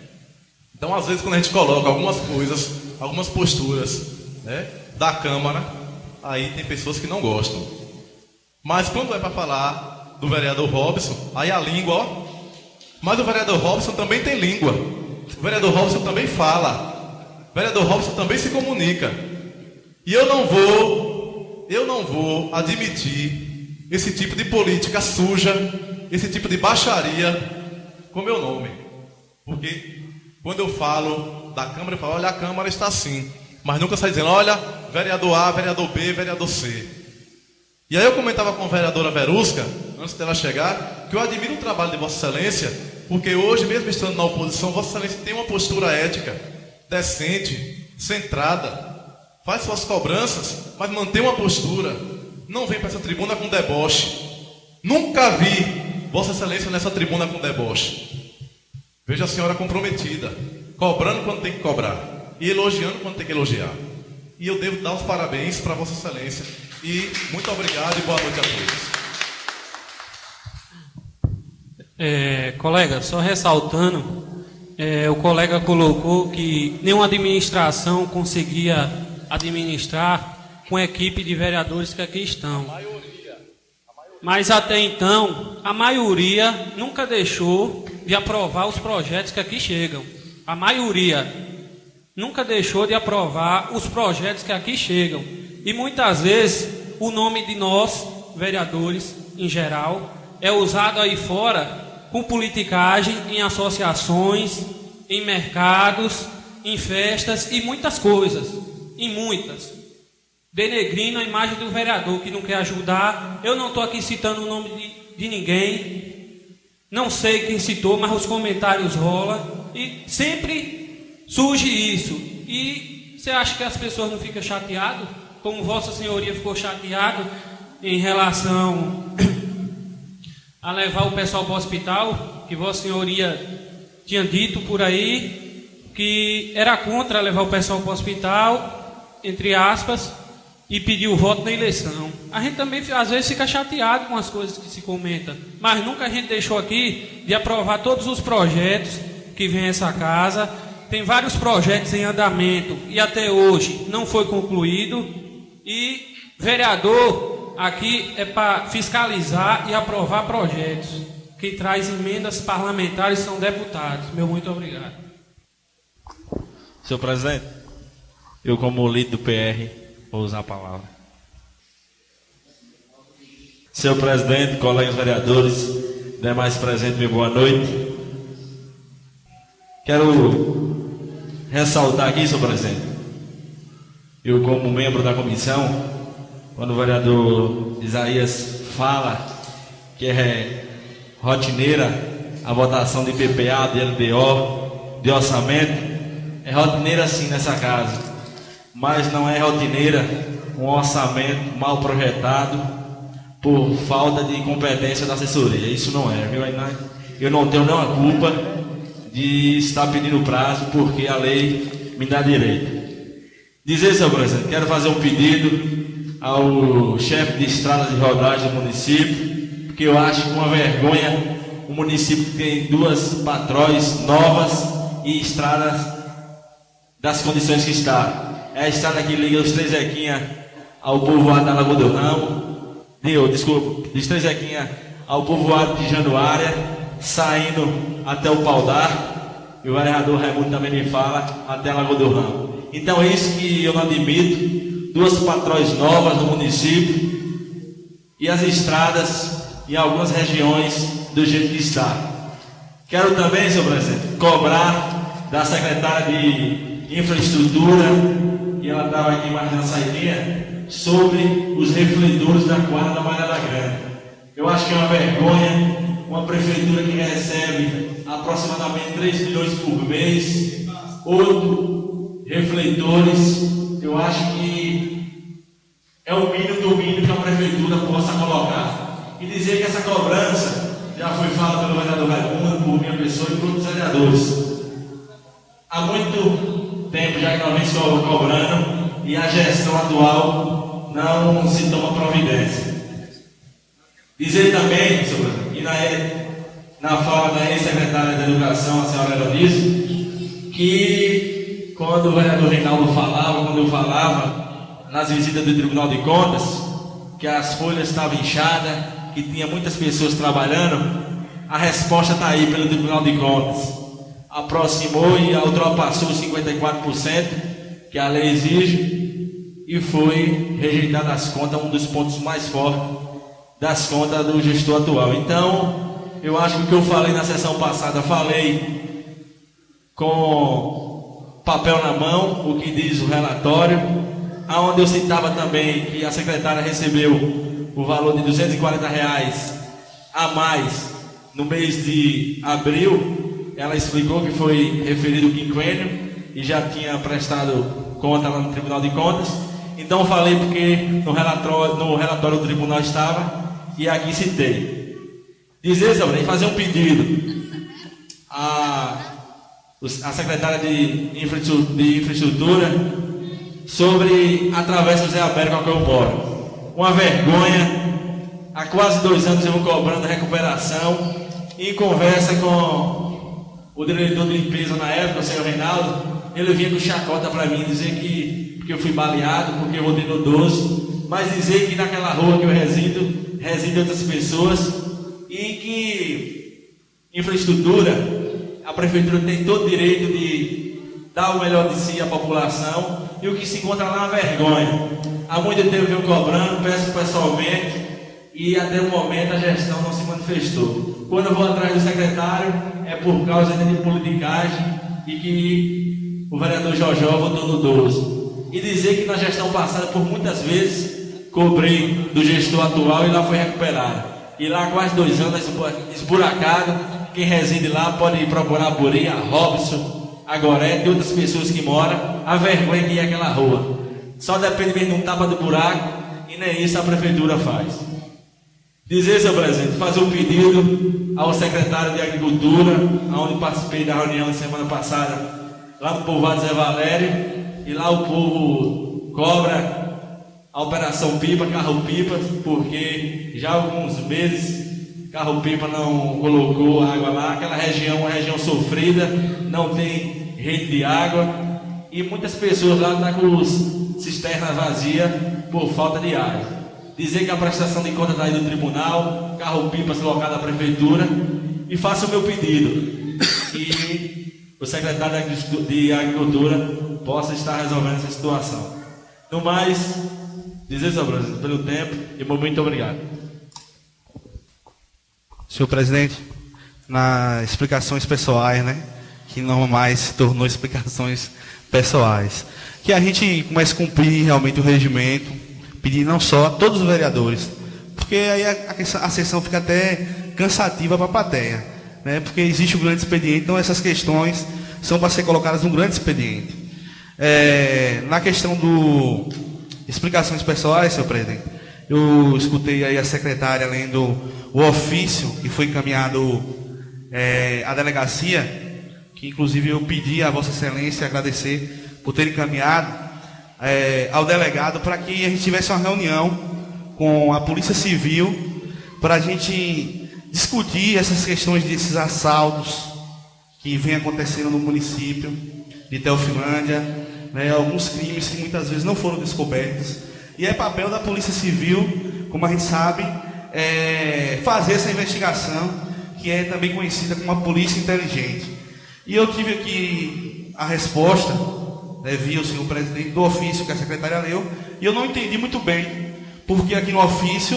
Então, às vezes, quando a gente coloca algumas coisas, algumas posturas, né, da Câmara, aí tem pessoas que não gostam. Mas quando é para falar do vereador Robson, aí a língua, ó. Mas o vereador Robson também tem língua. O vereador Robson também fala. O vereador Robson também se comunica. E eu não vou admitir esse tipo de política suja, esse tipo de baixaria com meu nome. Porque quando eu falo da Câmara, eu falo, olha, a Câmara está assim. Mas nunca sai dizendo, olha, vereador A, vereador B, vereador C. E aí eu comentava com a vereadora Verusca, antes dela chegar, que eu admiro o trabalho de Vossa Excelência, porque hoje, mesmo estando na oposição, Vossa Excelência tem uma postura ética, decente, centrada, faz suas cobranças, mas mantém uma postura. Não vem para essa tribuna com deboche. Nunca vi Vossa Excelência nessa tribuna com deboche. Veja a senhora comprometida, cobrando quando tem que cobrar e elogiando quando tem que elogiar. E eu devo dar os parabéns para Vossa Excelência. E muito obrigado e boa noite a todos. Colega, só ressaltando, o colega colocou que nenhuma administração conseguia administrar com a equipe de vereadores que aqui estão. Mas até então, a maioria nunca deixou de aprovar os projetos que aqui chegam. A maioria nunca deixou de aprovar os projetos que aqui chegam. E muitas vezes o nome de nós, vereadores em geral, é usado aí fora com politicagem em associações, em mercados, em festas e muitas coisas, e muitas, denegrindo a imagem do vereador que não quer ajudar. Eu não estou aqui citando o nome de ninguém, não sei quem citou, mas os comentários rolam e sempre surge isso. E você acha que as pessoas não ficam chateadas, como Vossa Senhoria ficou chateado em relação a levar o pessoal para o hospital, que Vossa Senhoria tinha dito por aí que era contra levar o pessoal para o hospital, entre aspas, e pediu o voto na eleição. A gente também às vezes fica chateado com as coisas que se comenta, mas nunca a gente deixou aqui de aprovar todos os projetos que vem essa casa. Tem vários projetos em andamento e até hoje não foi concluído, e vereador aqui é para fiscalizar e aprovar projetos. Quem traz emendas parlamentares são deputados. Meu muito obrigado. Senhor presidente, eu como líder do PR vou usar a palavra. Senhor presidente, colegas vereadores, demais presentes, meu boa noite. Quero ressaltar aqui, senhor presidente, eu como membro da comissão, quando o vereador Isaías fala que é rotineira a votação de PPA, de LDO, de orçamento, é rotineira sim nessa casa, mas não é rotineira um orçamento mal projetado por falta de competência da assessoria. Isso não é, viu? Eu não tenho nenhuma culpa de estar pedindo prazo, porque a lei me dá direito. Dizer, senhor presidente, quero fazer um pedido ao chefe de estrada de rodagem do município, porque eu acho uma vergonha o município que tem 2 patrões novas e estradas das condições que está. É a estrada que liga os Três Zequinha ao povoado da Lagoa do Ramo, dos Três Zequinha ao povoado de Januária, saindo até o Paudar, e o vereador Raimundo também me fala, até a Lagoa do Ramo. Então é isso que eu não admito, 2 patrões novas no município e as estradas em algumas regiões do jeito que está. Quero também, senhor presidente, cobrar da secretária de Infraestrutura, que ela estava aqui mais na saidinha, sobre os refletores da quadra da Malhada Grande. Eu acho que é uma vergonha uma prefeitura que recebe aproximadamente 3 milhões por mês, 8 refletores. Eu acho que é o mínimo do mínimo que a prefeitura possa colocar. E dizer que essa cobrança já foi falada pelo vereador Raimundo, por minha pessoa e por outros vereadores. Há muito tempo já que nós vem cobrando e a gestão atual não se toma providência. Dizer também, e na fala da ex-secretária da Educação, a senhora Elodice, que quando o vereador Reinaldo falava, quando eu falava nas visitas do Tribunal de Contas, que as folhas estavam inchadas, que tinha muitas pessoas trabalhando, a resposta está aí pelo Tribunal de Contas. Aproximou e ultrapassou os 54% que a lei exige e foi rejeitada as contas, um dos pontos mais fortes das contas do gestor atual. Então, eu acho que o que eu falei na sessão passada, falei com papel na mão, o que diz o relatório, aonde eu citava também que a secretária recebeu o valor de R$240 a mais no mês de abril. Ela explicou que foi referido o quinquênio e já tinha prestado conta lá no Tribunal de Contas. Então eu falei porque no relatório do tribunal estava e aqui citei. Dizer, sobre fazer um pedido à secretária de Infraestrutura sobre a Travessa José Alberto, que eu moro. Uma vergonha. Há quase 2 anos eu vou cobrando recuperação. Em conversa com o diretor de limpeza na época, o senhor Reinaldo, ele vinha com chacota para mim, dizer que porque eu fui baleado, porque eu votei no 12, mas dizer que naquela rua que eu residem outras pessoas e que infraestrutura, a prefeitura tem todo o direito de dar o melhor de si à população, e o que se encontra lá é uma vergonha. Há muito tempo eu venho cobrando, peço pessoalmente, e até o momento a gestão não se manifestou. Quando eu vou atrás do secretário, é por causa de politicagem e que o vereador Jojó votou no 12. E dizer que na gestão passada, por muitas vezes, cobrei do gestor atual e lá foi recuperado. E lá há quase 2 anos, esburacado. Quem reside lá pode procurar a Buria, a Robson, a Gorete e outras pessoas que moram. A vergonha que é aquela rua. Só depende mesmo de um tapa do buraco e nem isso a prefeitura faz. Dizer, senhor presidente, fazer um pedido ao secretário de Agricultura, onde participei da reunião semana passada, lá no povoado Zé Valério, e lá o povo cobra a operação pipa, carro-pipa, porque já há alguns meses carro-pipa não colocou água lá, aquela região é uma região sofrida, não tem rede de água, e muitas pessoas lá estão com os cisternas vazias por falta de água. Dizer que a prestação de contas está aí do tribunal, carro-pipa se local da prefeitura, e faço o meu pedido. E o secretário de Agricultura possa estar resolvendo essa situação. No mais, dizer, senhor presidente, pelo tempo e muito obrigado. Senhor presidente, nas explicações pessoais, né, que não mais se tornou explicações pessoais, que a gente comece a cumprir realmente o regimento, pedir não só a todos os vereadores, porque aí a sessão fica até cansativa para a plateia, né, porque existe um grande expediente, então essas questões são para ser colocadas num grande expediente. Na questão do explicações pessoais, senhor presidente, eu escutei aí a secretária lendo o ofício que foi encaminhado à delegacia, que inclusive eu pedi a Vossa Excelência agradecer por ter encaminhado ao delegado para que a gente tivesse uma reunião com a Polícia Civil para a gente discutir essas questões desses assaltos que vem acontecendo no município de Teofilândia, né, alguns crimes que muitas vezes não foram descobertos. E é papel da Polícia Civil, como a gente sabe, fazer essa investigação, que é também conhecida como a Polícia Inteligente. E eu tive aqui a resposta, via o senhor presidente, do ofício que a secretária leu, e eu não entendi muito bem, porque aqui no ofício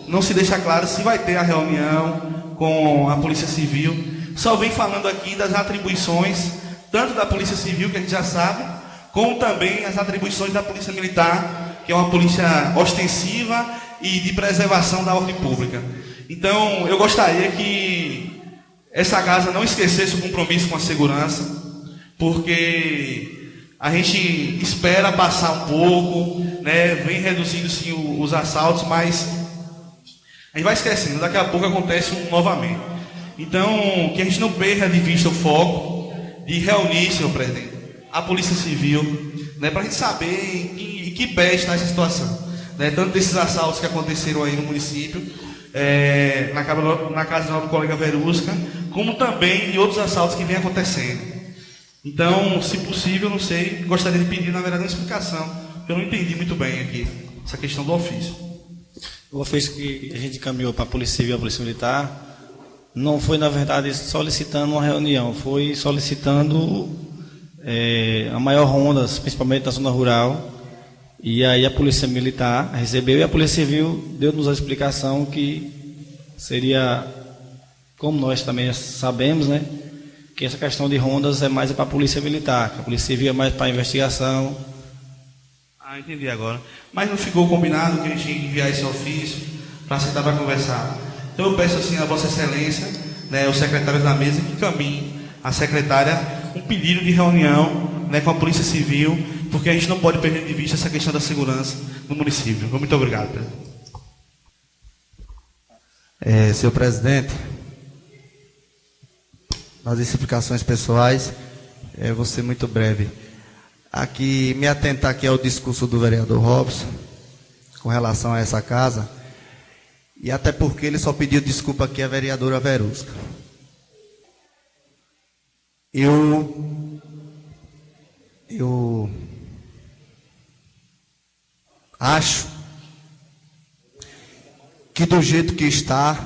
não se deixa claro se vai ter a reunião com a Polícia Civil. Só vem falando aqui das atribuições, tanto da Polícia Civil, que a gente já sabe, como também as atribuições da Polícia Militar, que é uma polícia ostensiva e de preservação da ordem pública. Então, eu gostaria que essa casa não esquecesse o compromisso com a segurança, porque a gente espera passar um pouco, né, vem reduzindo sim os assaltos, mas a gente vai esquecendo, daqui a pouco acontece um novamente. Então, que a gente não perca de vista o foco de reunir, senhor presidente, a Polícia Civil, né, para a gente saber em que pé está essa situação, né, tanto desses assaltos que aconteceram aí no município, na casa do colega Verusca, como também de outros assaltos que vêm acontecendo. Então, se possível, não sei, gostaria de pedir, na verdade, uma explicação, porque eu não entendi muito bem aqui essa questão do ofício. O ofício que a gente encaminhou para a Polícia Civil e a Polícia Militar não foi, na verdade, solicitando uma reunião, foi solicitando a maior ronda, principalmente na zona rural, e aí a Polícia Militar recebeu e a Polícia Civil deu-nos a explicação que seria, como nós também sabemos, né, que essa questão de rondas é mais para a Polícia Militar, que a Polícia Civil é mais para a investigação. Ah, entendi agora. Mas não ficou combinado que a gente enviar esse ofício para sentar para conversar? Então eu peço assim a Vossa Excelência, né, os secretários da mesa, que caminhem a secretária um pedido de reunião, né, com a Polícia Civil, porque a gente não pode perder de vista essa questão da segurança no município. Muito obrigado, presidente. Senhor presidente, nas explicações pessoais, vou ser muito breve. Aqui, me atentar aqui ao discurso do vereador Robson, com relação a essa casa, e até porque ele só pediu desculpa aqui à vereadora Verusca. Eu acho que do jeito que está,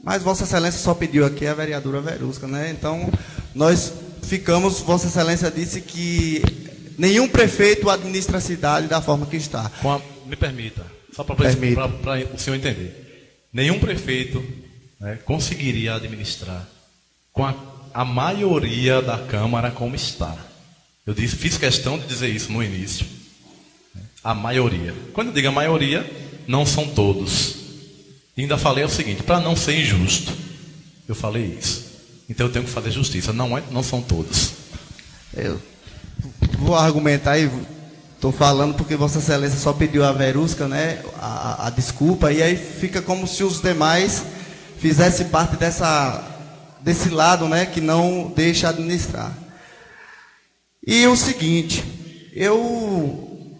mas Vossa Excelência só pediu aqui a vereadora Verusca, né? Então, nós ficamos, Vossa Excelência disse que nenhum prefeito administra a cidade da forma que está. Me permita, só para o senhor entender. Nenhum prefeito, né, conseguiria administrar com a a maioria da Câmara como está. Fiz questão de dizer isso no início. A maioria. Quando eu digo a maioria, não são todos. E ainda falei o seguinte, para não ser injusto, eu falei isso. Então eu tenho que fazer justiça, não são todos. Eu vou argumentar e estou falando porque Vossa Excelência só pediu a Verusca, né, a desculpa, e aí fica como se os demais fizessem parte desse lado, né, que não deixa administrar. E o seguinte, eu,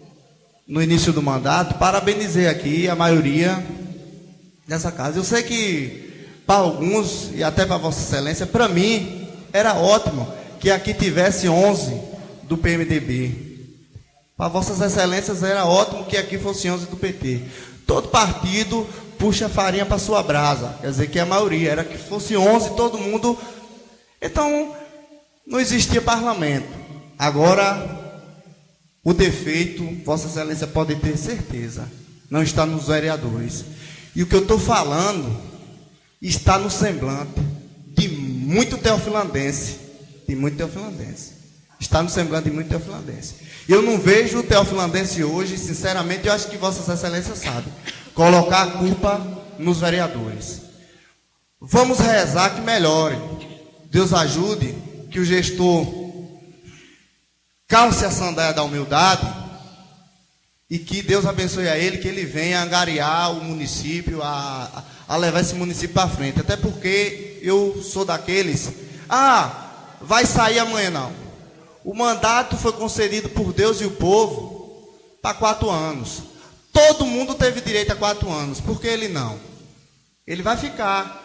no início do mandato, parabenizei aqui a maioria dessa casa. Eu sei que para alguns, e até para Vossa Excelência, para mim, era ótimo que aqui tivesse 11 do PMDB. Para Vossas Excelências era ótimo que aqui fosse 11 do PT. Todo partido puxa farinha para sua brasa, quer dizer que a maioria era que fosse 11, todo mundo. Então, não existia parlamento. Agora, o defeito, Vossa Excelência pode ter certeza, não está nos vereadores. E o que eu estou falando está no semblante de muito teofilandense. Está no semblante de muito teofilandense. Eu não vejo o teofilandense hoje, sinceramente, eu acho que Vossa Excelência sabe, colocar a culpa nos vereadores. Vamos rezar que melhore. Deus ajude que o gestor calce a sandália da humildade e que Deus abençoe a ele, que ele venha angariar o município, a levar esse município para frente. Até porque eu sou daqueles, vai sair amanhã não. O mandato foi concedido por Deus e o povo para 4 anos. Todo mundo teve direito a 4 anos, por que ele não? Ele vai ficar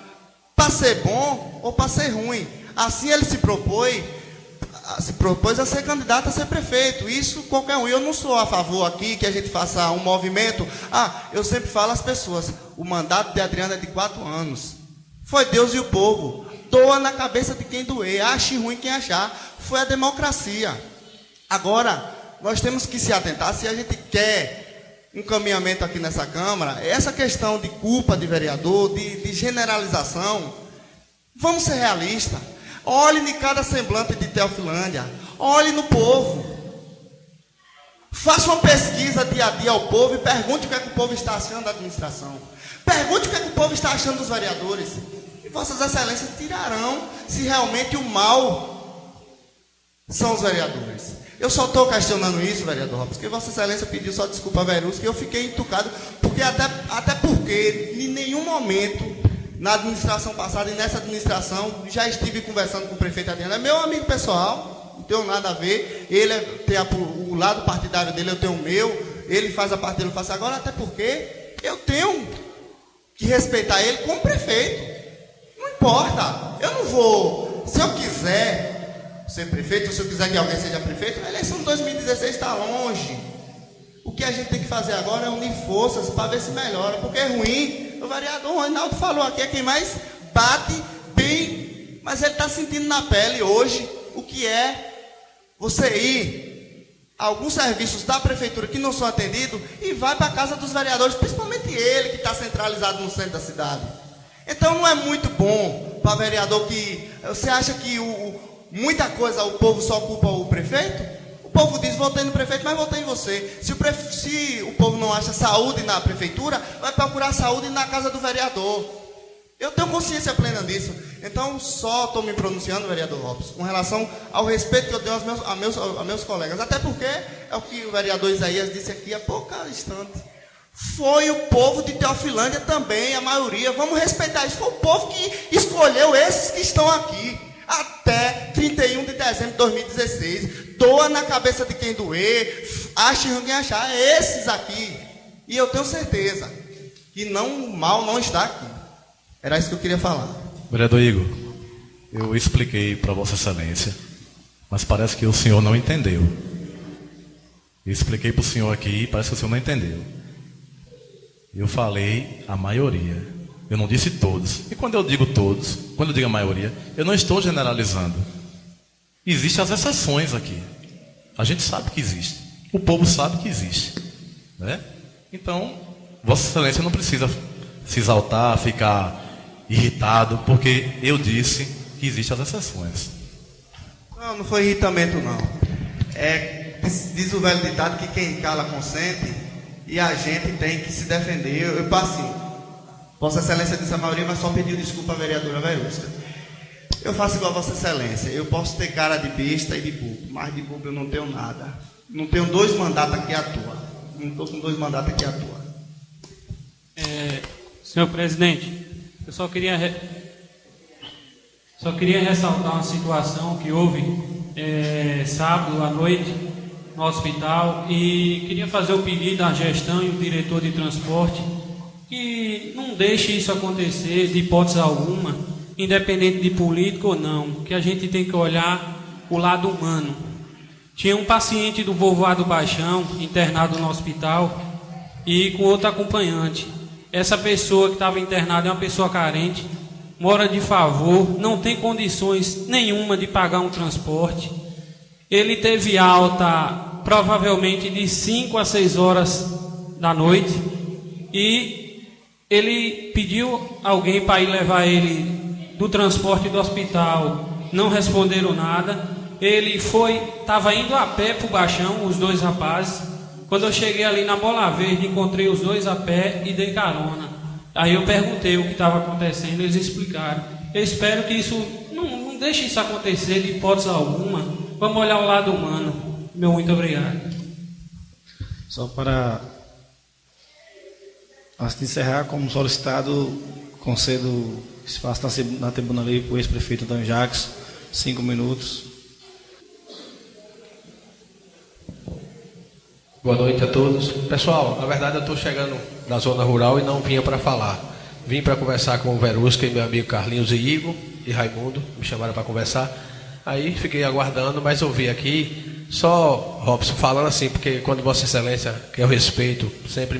para ser bom ou para ser ruim. Assim ele se propôs a ser candidato a ser prefeito. Isso qualquer um. Eu não sou a favor aqui que a gente faça um movimento. Eu sempre falo às pessoas, o mandato de Adriano é de 4 anos. Foi Deus e o povo. Doa na cabeça de quem doer. Ache ruim quem achar. Foi a democracia. Agora, nós temos que se atentar, se a gente quer um caminhamento aqui nessa Câmara, essa questão de culpa de vereador, de generalização, vamos ser realistas. Olhe em cada semblante de Teofilândia. Olhe no povo. Faça uma pesquisa dia a dia ao povo e pergunte o que é que o povo está achando da administração. Pergunte o que é que o povo está achando dos vereadores. E Vossas Excelências tirarão se realmente o mal são os vereadores. Eu só estou questionando isso, vereador Robson, porque Vossa Excelência pediu só desculpa a Verusca e eu fiquei entucado, porque até porque em nenhum momento na administração passada e nessa administração já estive conversando com o prefeito Adriano. É meu amigo pessoal, não tenho nada a ver. Ele tem o lado partidário dele, eu tenho o meu. Ele faz a parte dele, eu faço agora, até porque eu tenho que respeitar ele como prefeito. Não importa, eu não vou, se eu quiser ser prefeito, ou se eu quiser que alguém seja prefeito, a eleição de 2016 está longe. O que a gente tem que fazer agora é unir forças para ver se melhora, porque é ruim. O vereador Ronaldo falou aqui, é quem mais bate bem, mas ele está sentindo na pele hoje o que é você ir a alguns serviços da prefeitura que não são atendidos e vai para a casa dos vereadores, principalmente ele que está centralizado no centro da cidade. Então não é muito bom para vereador que... Você acha que muita coisa o povo só culpa o prefeito? O povo diz, votei no prefeito, mas votei em você. Se o povo não acha saúde na prefeitura, vai procurar saúde na casa do vereador. Eu tenho consciência plena disso. Então, só estou me pronunciando, vereador Robson, com relação ao respeito que eu tenho aos meus colegas. Até porque é o que o vereador Isaías disse aqui há pouco instante. Foi o povo de Teofilândia também, a maioria. Vamos respeitar isso. Foi o povo que escolheu esses que estão aqui. Até 31 de dezembro de 2016. Doa na cabeça de quem doer. Ache quem achar. É esses aqui. E eu tenho certeza que o mal não está aqui. Era isso que eu queria falar. Vereador Igor, eu expliquei para Vossa Excelência, mas parece que o senhor não entendeu. Eu expliquei para o senhor aqui, parece que o senhor não entendeu. Eu falei a maioria. Eu não disse todos. E quando eu digo todos, quando eu digo a maioria, eu não estou generalizando. Existem as exceções aqui. A gente sabe que existe. O povo sabe que existe. Né? Então, Vossa Excelência não precisa se exaltar, ficar irritado, porque eu disse que existem as exceções. Não foi irritamento, não. Diz o velho ditado que quem cala consente e a gente tem que se defender. Eu passo. Vossa Excelência disse a maioria, mas só pediu desculpa à vereadora Verusca. Eu faço igual a Vossa Excelência. Eu posso ter cara de besta e de bobo, mas de bobo eu não tenho nada. Não tenho 2 mandatos aqui à toa. Não estou com 2 mandatos aqui à toa. Senhor presidente, eu só queria ressaltar uma situação que houve sábado à noite no hospital e queria fazer o pedido à gestão e o diretor de transporte que não deixe isso acontecer de hipótese alguma, independente de político ou não, que a gente tem que olhar o lado humano. Tinha um paciente do Povoado Baixão internado no hospital e com outro acompanhante. Essa pessoa que estava internada é uma pessoa carente, mora de favor, não tem condições nenhuma de pagar um transporte. Ele teve alta provavelmente de 5 a 6 horas da noite e ele pediu alguém para ir levar ele do transporte do hospital, não responderam nada. Ele estava indo a pé para o Baixão, os 2 rapazes. Quando eu cheguei ali na Bola Verde, encontrei os 2 a pé e dei carona. Aí eu perguntei o que estava acontecendo, eles explicaram. Eu espero que isso, não deixe isso acontecer de hipótese alguma. Vamos olhar o lado humano. Meu muito obrigado. Só para, antes de encerrar, como solicitado, concedo espaço na tribuna ali para o ex-prefeito Antônio Jacques, 5 minutos. Boa noite a todos. Pessoal, na verdade eu estou chegando na zona rural e não vinha para falar. Vim para conversar com o Verusca e meu amigo Carlinhos e Igor e Raimundo, me chamaram para conversar. Aí fiquei aguardando, mas ouvi aqui, só Robson falando assim, porque quando Vossa Excelência, que eu respeito, sempre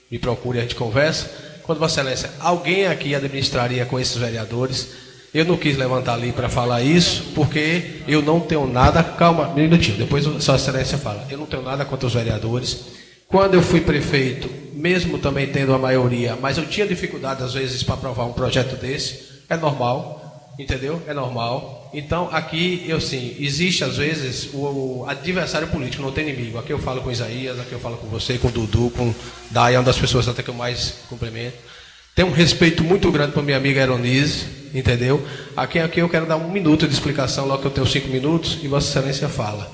me procura e a gente conversa. Quando Vossa Excelência, alguém aqui administraria com esses vereadores? Eu não quis levantar ali para falar isso, porque eu não tenho nada... Calma, um minutinho, depois Vossa Excelência fala. Eu não tenho nada contra os vereadores. Quando eu fui prefeito, mesmo também tendo a maioria, mas eu tinha dificuldade às vezes para aprovar um projeto desse, é normal, entendeu? É normal. Então aqui, existe às vezes o adversário político, não tem inimigo. Aqui eu falo com Isaías, aqui eu falo com você, com o Dudu, com Dai, é uma das pessoas até que eu mais cumprimento. Tenho um respeito muito grande para minha amiga Eronise, entendeu? Aqui eu quero dar 1 minuto de explicação, logo que eu tenho 5 minutos, e Vossa Excelência fala.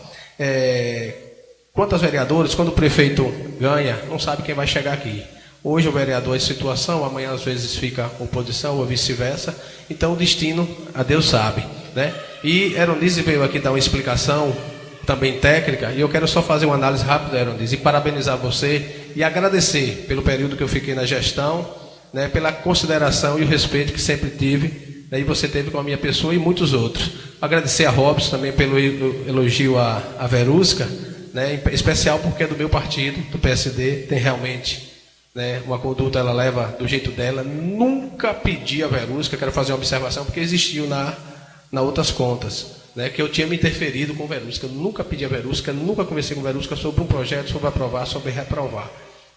Quanto aos vereadores, quando o prefeito ganha, não sabe quem vai chegar aqui. Hoje o vereador é situação, amanhã às vezes fica oposição ou vice-versa. Então o destino, a Deus sabe, né? E Eronise veio aqui dar uma explicação também técnica, e eu quero só fazer uma análise rápida, Eronise, e parabenizar você e agradecer pelo período que eu fiquei na gestão, né, pela consideração e o respeito que sempre tive, né, e você teve com a minha pessoa e muitos outros. Agradecer a Robson também pelo elogio à Verusca, né, em especial porque é do meu partido, do PSD, tem realmente, né, uma conduta, ela leva do jeito dela. Nunca pedi a Verusca, quero fazer uma observação, porque existiu na outras contas, né, que eu tinha me interferido com Verusca. Eu nunca pedi a Verusca, nunca conversei com Verusca sobre um projeto, sobre aprovar, sobre reprovar.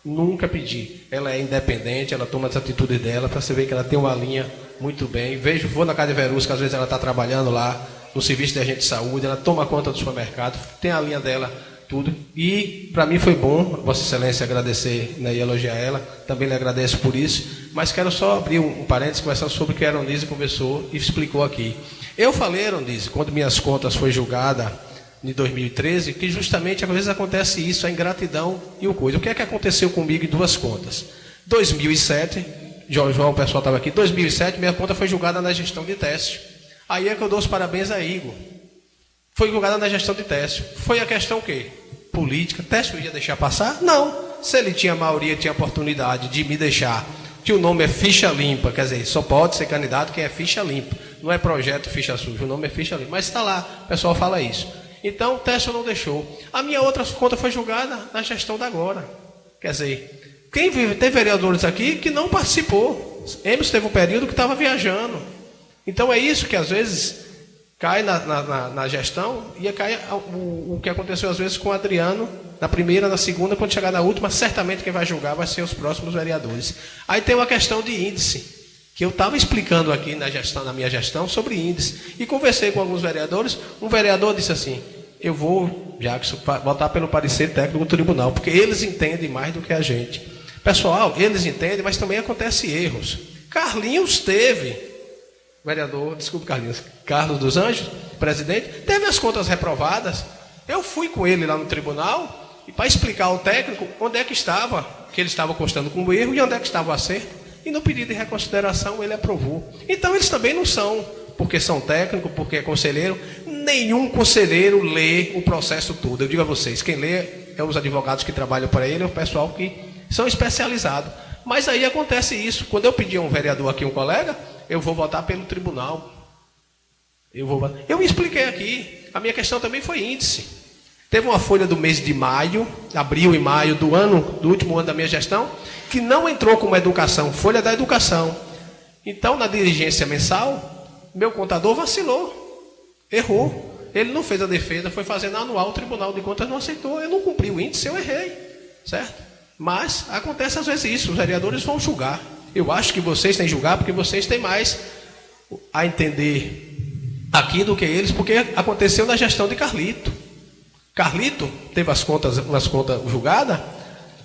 Nunca pedi. Ela é independente, ela toma as atitudes dela, para você ver que ela tem uma linha muito bem. Vou na casa de Verusca, às vezes ela está trabalhando lá no serviço de agente de saúde, ela toma conta do supermercado, tem a linha dela, tudo. E para mim foi bom, Vossa Excelência, agradecer, né, e elogiar ela. Também lhe agradeço por isso. Mas quero só abrir um parênteses, conversando sobre o que a Eronise conversou e explicou aqui. Eu falei, Eronise, quando minhas contas foi julgada de 2013, que justamente às vezes acontece isso, a ingratidão e o coisa. O que é que aconteceu comigo em 2 contas? 2007, João, o pessoal estava aqui, 2007 minha conta foi julgada na gestão de Técio. Aí é que eu dou os parabéns a Igor. Foi julgada na gestão de Técio. Foi a questão o quê? Política. Técio ia deixar passar? Não. Se ele tinha maioria, tinha oportunidade de me deixar, que o nome é ficha limpa, quer dizer, só pode ser candidato quem é ficha limpa. Não é projeto ficha suja, o nome é ficha limpa. Mas está lá, o pessoal fala isso. Então, o Técio não deixou. A minha outra conta foi julgada na gestão da agora. Quer dizer, tem vereadores aqui que não participou. Emerson teve um período que estava viajando. Então, é isso que às vezes cai na gestão e cai o que aconteceu às vezes com o Adriano, na primeira, na segunda, quando chegar na última, certamente quem vai julgar vai ser os próximos vereadores. Aí tem uma questão de índice. que eu estava explicando aqui na minha gestão sobre índice. E conversei com alguns vereadores. Um vereador disse assim: eu vou, Jackson, votar pelo parecer técnico do tribunal, porque eles entendem mais do que a gente. Pessoal, eles entendem, mas também acontecem erros. Carlinhos teve, vereador, desculpe Carlinhos, Carlos dos Anjos, presidente, teve as contas reprovadas. Eu fui com ele lá no tribunal e para explicar ao técnico onde é que estava, que ele estava constando com o erro e onde é que estava o acerto. E no pedido de reconsideração ele aprovou. Então eles também não são, porque são técnicos, porque é conselheiro. Nenhum conselheiro lê o processo todo. Eu digo a vocês, quem lê é os advogados que trabalham para ele, é o pessoal que são especializados. Mas aí acontece isso. Quando eu pedi a um vereador aqui, um colega, eu vou votar pelo tribunal. Eu me expliquei aqui. A minha questão também foi índice. Teve uma folha do mês de maio, abril e maio do último ano da minha gestão, que não entrou como educação, folha da educação. Então, na diligência mensal, meu contador vacilou, errou. Ele não fez a defesa, foi fazendo anual, o Tribunal de Contas não aceitou, eu não cumpri o índice, eu errei, certo? Mas acontece às vezes isso, os vereadores vão julgar. Eu acho que vocês têm que julgar, porque vocês têm mais a entender aqui do que eles, porque aconteceu na gestão de Carlito. Carlito teve umas contas julgadas,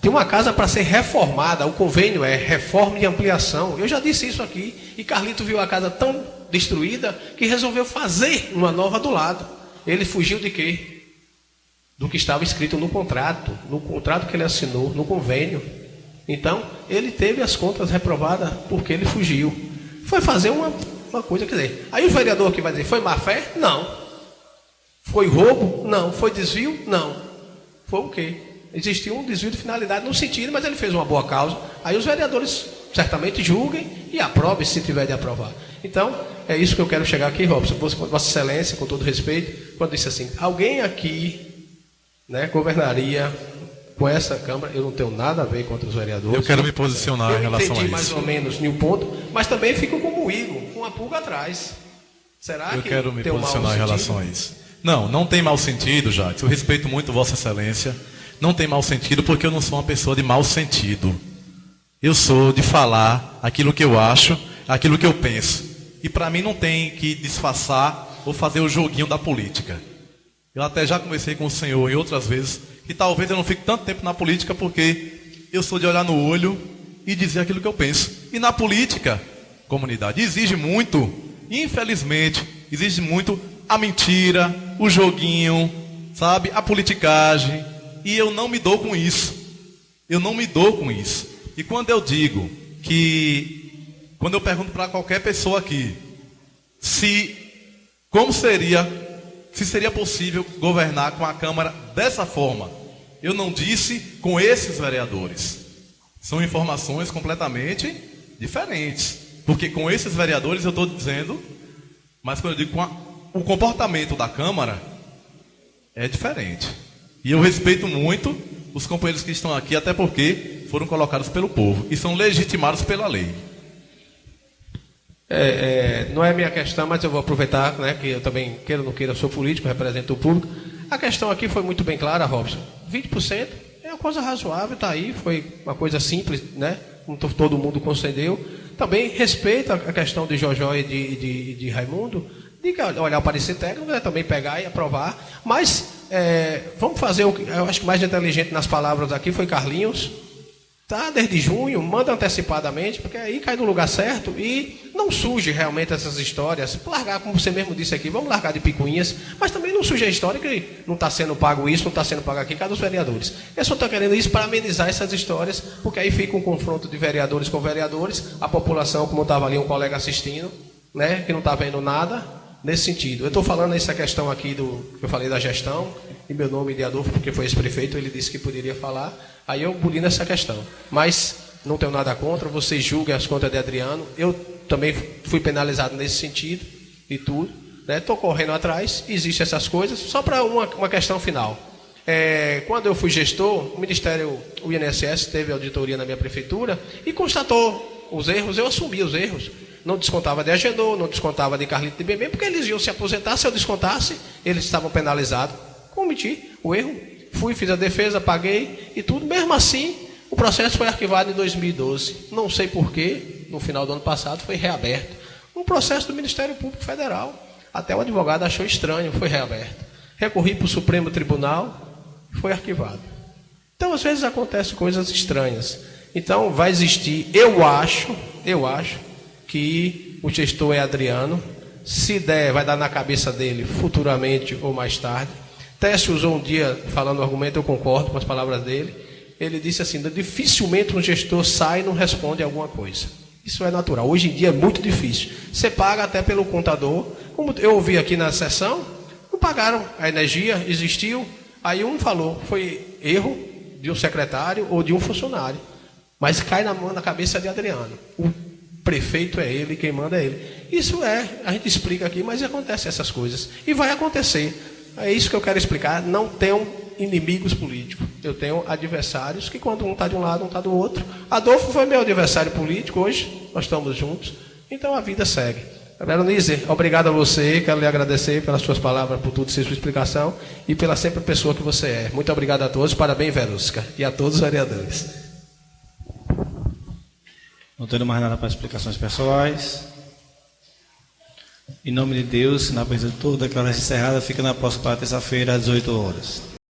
tem uma casa para ser reformada, o convênio é reforma e ampliação. Eu já disse isso aqui, e Carlito viu a casa tão destruída que resolveu fazer uma nova do lado. Ele fugiu de quê? Do que estava escrito no contrato que ele assinou, no convênio. Então, ele teve as contas reprovadas porque ele fugiu. Foi fazer uma coisa, quer dizer, aí o vereador aqui vai dizer, foi má fé? Não. Foi roubo? Não. Foi desvio? Não. Foi o quê? Existiu um desvio de finalidade no sentido, mas ele fez uma boa causa. Aí os vereadores certamente julguem e aprovem se tiver de aprovar. Então, é isso que eu quero chegar aqui, Robson. Vossa Excelência, com todo respeito, quando disse assim, alguém aqui, né, governaria com essa Câmara, eu não tenho nada a ver contra os vereadores. Eu quero me posicionar em relação a isso. Eu entendi mais ou menos em um ponto, mas também fico como o Igor, com uma pulga atrás. Será que eu quero me posicionar em relação a isso? Não tem mau sentido, Jacques. Eu respeito muito Vossa Excelência. Não tem mau sentido porque eu não sou uma pessoa de mau sentido. Eu sou de falar aquilo que eu acho, aquilo que eu penso. E para mim não tem que disfarçar ou fazer o joguinho da política. Eu até já conversei com o senhor em outras vezes que talvez eu não fique tanto tempo na política porque eu sou de olhar no olho e dizer aquilo que eu penso. E na política, comunidade, exige muito, infelizmente, exige muito a mentira, o joguinho, sabe, a politicagem. E eu não me dou com isso. Eu não me dou com isso. E quando eu digo que, quando eu pergunto para qualquer pessoa aqui, se seria possível governar com a Câmara dessa forma, eu não disse com esses vereadores. São informações completamente diferentes. Porque com esses vereadores eu estou dizendo, mas quando eu digo com o comportamento da Câmara, é diferente. E eu respeito muito os companheiros que estão aqui, até porque foram colocados pelo povo e são legitimados pela lei. Não é minha questão, mas eu vou aproveitar, né, que eu também, queira ou não queira, sou político, represento o público. A questão aqui foi muito bem clara, Robson. 20% é uma coisa razoável, está aí, foi uma coisa simples, né, como todo mundo concedeu. Também respeito a questão de Jojó e de Raimundo, de olhar o parecer técnico, né, também pegar e aprovar, mas vamos fazer o que eu acho que mais inteligente nas palavras aqui foi Carlinhos, tá, desde junho, manda antecipadamente, porque aí cai no lugar certo e não surge realmente essas histórias, largar, como você mesmo disse aqui, vamos largar de picuinhas, mas também não surge a história que não está sendo pago isso, não está sendo pago aqui, cada dos vereadores. Eu só estou querendo isso para amenizar essas histórias, porque aí fica um confronto de vereadores com vereadores, a população, como estava ali um colega assistindo, né, que não está vendo nada, nesse sentido. Eu estou falando essa questão aqui que eu falei da gestão, e meu nome de Adolfo, porque foi ex-prefeito, ele disse que poderia falar, aí eu buli nessa questão. Mas não tenho nada contra, vocês julguem as contas de Adriano, eu também fui penalizado nesse sentido, e tudo, né? Estou correndo atrás, existem essas coisas, só para uma questão final. Quando eu fui gestor, o INSS teve auditoria na minha prefeitura, e constatou os erros, eu assumi os erros. Não descontava de Agenor, não descontava de Carlito de Bebê, porque eles iam se aposentar, se eu descontasse, eles estavam penalizados. Cometi o erro, fiz a defesa, paguei e tudo. Mesmo assim, o processo foi arquivado em 2012. Não sei porquê, no final do ano passado, foi reaberto. Um processo do Ministério Público Federal. Até o advogado achou estranho, foi reaberto. Recorri para o Supremo Tribunal, foi arquivado. Então, às vezes, acontecem coisas estranhas. Então, vai existir, eu acho que o gestor é Adriano. Se der, vai dar na cabeça dele futuramente ou mais tarde. Técio usou um dia, falando o argumento, eu concordo com as palavras dele. Ele disse assim, dificilmente um gestor sai e não responde alguma coisa. Isso é natural. Hoje em dia é muito difícil. Você paga até pelo contador. Como eu ouvi aqui na sessão, não pagaram a energia, existiu. Aí um falou, foi erro de um secretário ou de um funcionário. Mas cai na cabeça de Adriano. O prefeito é ele, quem manda é ele. Isso a gente explica aqui, mas acontecem essas coisas. E vai acontecer. É isso que eu quero explicar. Não tenham inimigos políticos. Eu tenho adversários que quando um está de um lado, um está do outro. Adolfo foi meu adversário político, hoje nós estamos juntos. Então a vida segue. Veronice, obrigado a você, quero lhe agradecer pelas suas palavras, por tudo, sua explicação e pela sempre pessoa que você é. Muito obrigado a todos, parabéns, Verusca, e a todos os vereadores. Não tendo mais nada para explicações pessoais. Em nome de Deus, na presença de todos, declaração encerrada, fica na próxima terça-feira, às 18 horas.